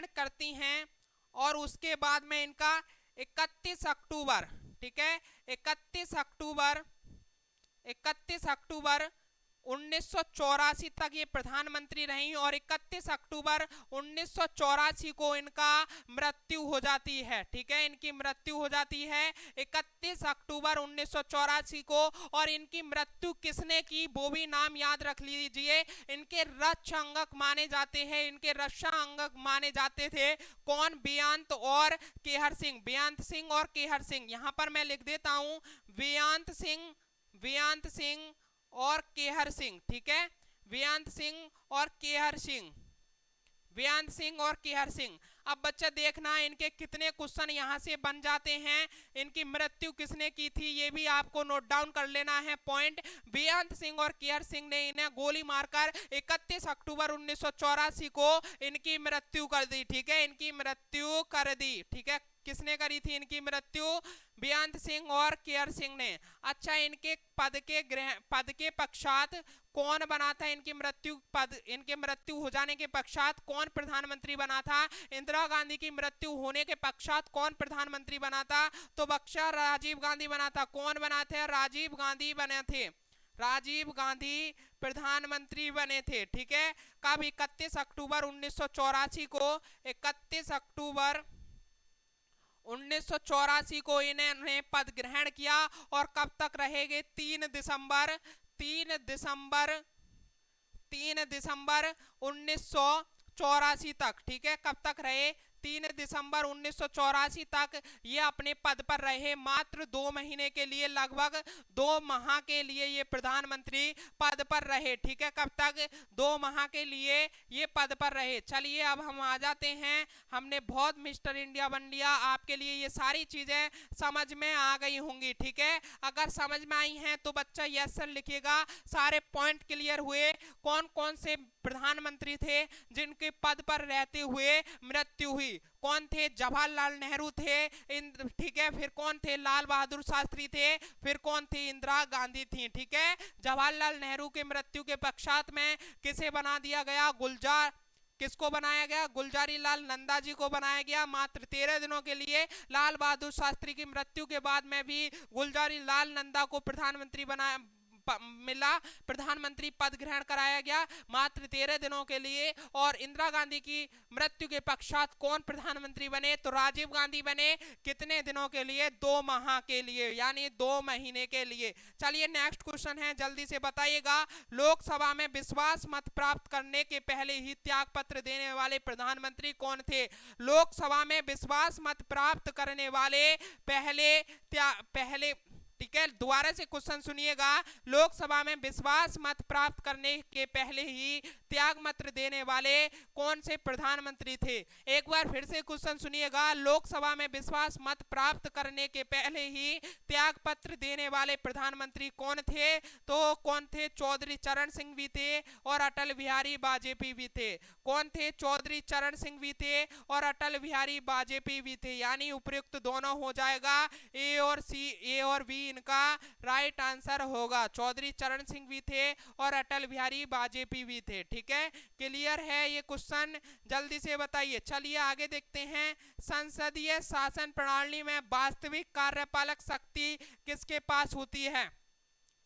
करती हैं और उसके बाद में इनका 31 अक्टूबर, ठीक है, 31 अक्टूबर 1984 तक ये प्रधानमंत्री रही और 31 अक्टूबर 1984 को इनका मृत्यु हो जाती है। ठीक है, इनकी मृत्यु हो जाती है 31 अक्टूबर 1984 को। और इनकी मृत्यु किसने की वो भी नाम याद रख लीजिए। इनके रक्षा अंगक माने जाते हैं, इनके रक्षा अंगक माने जाते थे कौन? बेअंत और केहर सिंह। बेअंत सिंह और केहर सिंह, यहां पर मैं लिख देता हूं, बेअंत सिंह और केहर सिंह। ठीक है, बेअंत सिंह और केहर सिंह। अब बच्चा देखना इनके कितने क्वेश्चन यहां से बन जाते हैं। इनकी मृत्यु किसने की थी ये भी आपको नोट डाउन कर लेना है पॉइंट। बेअंत सिंह और केहर सिंह ने इन्हें गोली मारकर 31 अक्टूबर 1984 को इनकी मृत्यु कर दी। ठीक है, इनकी मृत्यु कर दी। ठीक है, किसने करी थी इनकी मृत्यु? बेअंत सिंह और केहर सिंह ने। अच्छा, इनके पद के पश्चात कौन बना था? इनके मृत्यु हो जाने के पश्चात कौन प्रधानमंत्री बना था? इंदिरा गांधी की मृत्यु होने के पश्चात कौन प्रधानमंत्री बना था? तो बच्चा राजीव गांधी बना था। कौन बना थे? राजीव गांधी बने थे। राजीव गांधी प्रधानमंत्री बने थे। ठीक है, कब? 31 अक्टूबर 1984 को। 31 अक्टूबर 1984 को इन्होंने पद ग्रहण किया और कब तक रहेंगे? 3 दिसंबर 1984 तक। ठीक है, कब तक रहे? 3 दिसंबर 1984 तक ये अपने पद पर रहे। मात्र 2 महीने के लिए, लगभग 2 माह के लिए ये प्रधानमंत्री पद पर रहे। ठीक है, कब तक? 2 माह के लिए ये पद पर रहे। चलिए अब हम आ जाते हैं, हमने बहुत मिस्टर इंडिया बन लिया। आपके लिए ये सारी चीजें समझ में आ गई होंगी। ठीक है, अगर समझ में आई हैं तो बच्चा यस सर लिखिएगा। सारे पॉइंट क्लियर हुए। कौन कौन से प्रधानमंत्री थे जिनके पद पर रहते हुए मृत्यु हुई? कौन थे? जवाहरलाल नेहरू थे। ठीक है, फिर कौन थे? लाल बहादुर शास्त्री थे। फिर कौन थी? इंदिरा गांधी थी। ठीक है, जवाहरलाल नेहरू के मृत्यु के पश्चात में किसे बना दिया गया? किसको बनाया गया? गुलजारी लाल नंदा जी को बनाया गया मात्र 13 दिनों के लिए। लाल बहादुर शास्त्री की मृत्यु के बाद में भी गुलजारी लाल नंदा को प्रधानमंत्री मिला, प्रधानमंत्री पद ग्रहण कराया गया मात्र 13 दिनों के लिए। और इंदिरा गांधी की मृत्यु के पश्चात कौन प्रधानमंत्री बने? तो राजीव गांधी बने। कितने दिनों के लिए? 2 माह के लिए, यानी 2 महीने के लिए। चलिए नेक्स्ट क्वेश्चन है, जल्दी से बताइएगा। लोकसभा में विश्वास मत प्राप्त करने के पहले ही त्याग पत्र देने वाले प्रधानमंत्री कौन थे? लोकसभा में विश्वास मत प्राप्त करने वाले पहले ठीक है, दोबारा से क्वेश्चन सुनिएगा। लोकसभा में विश्वास मत प्राप्त करने के पहले ही त्याग पत्र देने वाले कौन से प्रधानमंत्री थे? एक बार फिर से क्वेश्चन सुनिएगा। लोकसभा में विश्वास मत प्राप्त करने के पहले ही त्याग पत्र देने वाले प्रधानमंत्री कौन थे? तो कौन थे? चौधरी चरण सिंह भी थे और अटल बिहारी वाजपेयी भी थे। कौन थे? चौधरी चरण सिंह भी थे और अटल बिहारी वाजपेयी भी थे, यानी उपयुक्त दोनों हो जाएगा। ए और सी, ए और बी इनका राइट आंसर होगा। चौधरी चरण सिंह भी थे और अटल बिहारी वाजपेयी भी थे। ठीक है, क्लियर है ये क्वेश्चन? जल्दी से बताइए। चलिए आगे देखते हैं। संसदीय शासन प्रणाली में वास्तविक कार्यपालक शक्ति किसके पास होती है?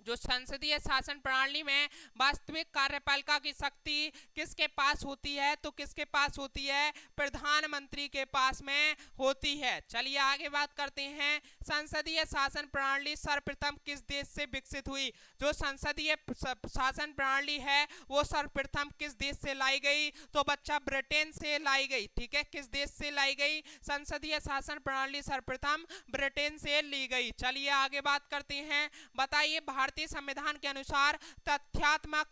जो संसदीय शासन प्रणाली में वास्तविक कार्यपालिका की शक्ति किसके पास होती है? तो किसके पास होती है? प्रधानमंत्री के पास में होती है। चलिए आगे बात करते हैं। संसदीय शासन प्रणाली सर्वप्रथम किस देश से विकसित हुई? जो संसदीय शासन प्रणाली है वो सर्वप्रथम किस देश से लाई गई? तो बच्चा ब्रिटेन से लाई गई। ठीक है, किस देश से लाई गई? संसदीय शासन प्रणाली सर्वप्रथम ब्रिटेन से ली गई। चलिए आगे बात करते हैं। बताइए, भारतीय संविधान के अनुसार तथ्यात्मक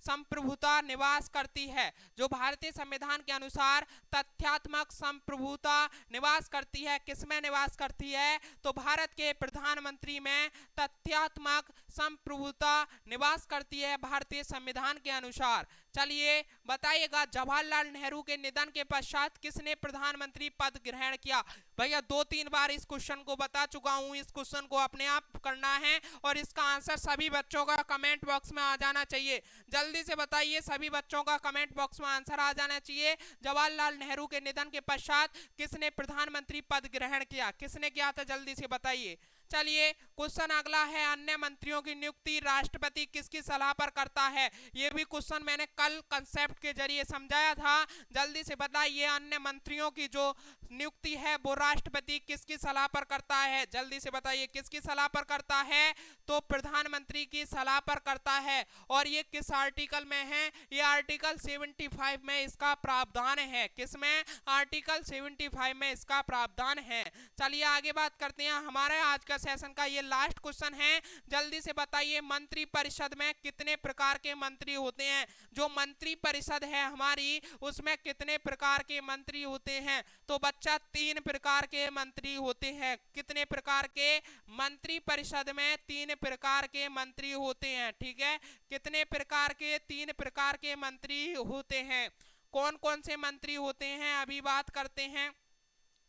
संप्रभुता निवास करती है। जो भारतीय संविधान के अनुसार तथ्यात्मक संप्रभुता निवास करती है, किसमें निवास करती है? तो भारत के प्रधानमंत्री में तथ्यात्मक संप्रभुता निवास करती है भारतीय संविधान के अनुसार। चलिए बताइएगा, जवाहरलाल नेहरू के निधन के पश्चात किसने प्रधानमंत्री पद ग्रहण किया? भैया 2-3 बार इस क्वेश्चन को बता चुका हूं। इस क्वेश्चन को अपने आप करना है और इसका आंसर सभी बच्चों का कमेंट बॉक्स में आ जाना चाहिए। जल्दी से बताइए, सभी बच्चों का कमेंट बॉक्स में आंसर आ जाना चाहिए। जवाहरलाल नेहरू के निधन के पश्चात किसने प्रधानमंत्री पद ग्रहण किया? किसने किया था? जल्दी से बताइए। चलिए क्वेश्चन अगला है, अन्य मंत्रियों की नियुक्ति राष्ट्रपति किसकी सलाह पर करता है? ये भी क्वेश्चन मैंने कल कंसेप्ट के जरिए समझाया था। जल्दी से बताइए, अन्य मंत्रियों की जो नियुक्ति है वो राष्ट्रपति किसकी सलाह पर करता है? जल्दी से बताइए, किसकी सलाह पर करता है? तो प्रधानमंत्री की सलाह पर करता है। और ये किस आर्टिकल में है? ये आर्टिकल 75 में इसका प्रावधान है। किसमें? आर्टिकल 75 में इसका प्रावधान है। चलिए आगे बात करते हैं। हमारे आज का सेशन का ये लास्ट क्वेश्चन है। जल्दी से बताइए, मंत्री परिषद में कितने प्रकार के मंत्री होते हैं? जो मंत्री परिषद है हमारी, उसमें कितने प्रकार के मंत्री होते हैं? तो बच्चा 3 प्रकार के मंत्री होते हैं। कितने प्रकार के? मंत्री परिषद में 3 प्रकार के मंत्री होते हैं। ठीक है, कितने प्रकार के? 3 प्रकार के मंत्री होते हैं। कौन कौन से मंत्री होते हैं अभी बात करते हैं।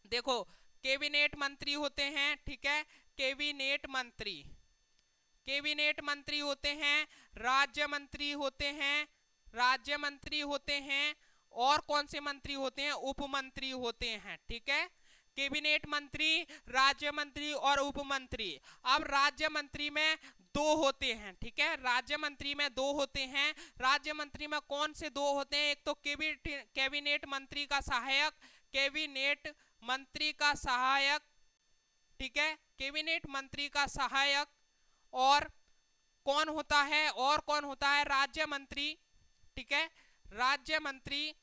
देखो, कैबिनेट मंत्री होते हैं। ठीक है, कैबिनेट मंत्री, कैबिनेट मंत्री होते हैं। राज्य मंत्री होते हैं, राज्य मंत्री होते हैं। और कौन से मंत्री होते हैं? उप मंत्री होते हैं। ठीक है, कैबिनेट मंत्री, राज्य मंत्री और उप मंत्री। अब राज्य मंत्री में 2 होते हैं। ठीक है, राज्य मंत्री में 2 होते हैं। राज्य मंत्री में कौन से 2 होते हैं? एक तो कैबिनेट मंत्री का सहायक, कैबिनेट मंत्री का सहायक। ठीक है, कैबिनेट मंत्री का सहायक। और कौन होता है? और कौन होता है? राज्य मंत्री। ठीक है, राज्य मंत्री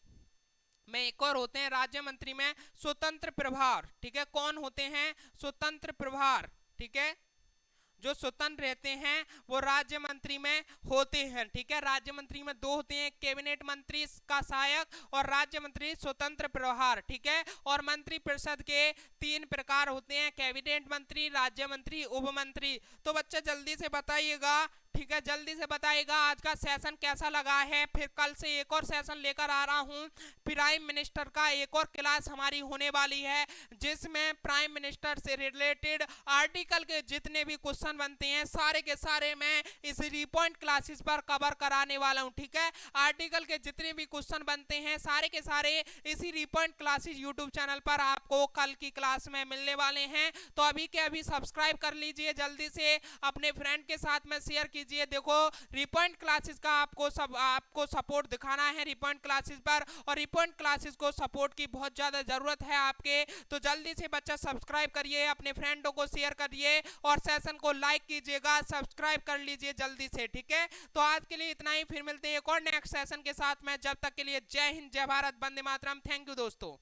में एक और होते हैं, राज्य मंत्री में स्वतंत्र प्रभार। ठीक है, कौन होते हैं? स्वतंत्र प्रभार। ठीक है, जो स्वतंत्र रहते हैं वो राज्य मंत्री में होते हैं। ठीक है, राज्य मंत्री में 2 होते हैं, कैबिनेट मंत्री का सहायक और राज्य मंत्री स्वतंत्र प्रभार। ठीक है, और मंत्री परिषद के 3 प्रकार होते हैं, कैबिनेट मंत्री, राज्य मंत्री, उप मंत्री। तो बच्चे जल्दी से बताइएगा। ठीक है, जल्दी से बताइएगा आज का सेशन कैसा लगा है। फिर कल से एक और सेशन लेकर आ रहा हूं। प्राइम मिनिस्टर का एक और क्लास हमारी होने वाली है, जिसमें प्राइम मिनिस्टर से रिलेटेड आर्टिकल के जितने भी क्वेश्चन बनते हैं सारे के सारे मैं इस रिपॉइंट क्लासेस पर कवर कराने वाला हूं। ठीक है, आर्टिकल के जितने भी क्वेश्चन बनते हैं सारे के सारे इसी रिपॉइंट क्लासेस यूट्यूब चैनल पर आपको कल की क्लास में मिलने वाले हैं। तो अभी के अभी सब्सक्राइब कर लीजिए, जल्दी से अपने फ्रेंड के साथ में शेयर कीजिए। लीजिए। देखो रिपॉइंट क्लासेस का आपको सपोर्ट दिखाना है रिपॉइंट क्लासेस पर, और रिपॉइंट क्लासेस को सपोर्ट की बहुत ज़्यादा ज़रूरत है आपके। तो जल्दी से बच्चा सब्सक्राइब करिए, अपने फ्रेंडों को शेयर करिए और सेशन को लाइक कीजिएगा, सब्सक्राइब कर लीजिए जल्दी से, ठीक है। तो आज के लिए इतना ही, फिर मिलते हैं एक और नेक्स्ट सेशन के साथ में। जब तक के लिए जय हिंद, जय भारत, वंदे मातरम। थैंक यू दोस्तों।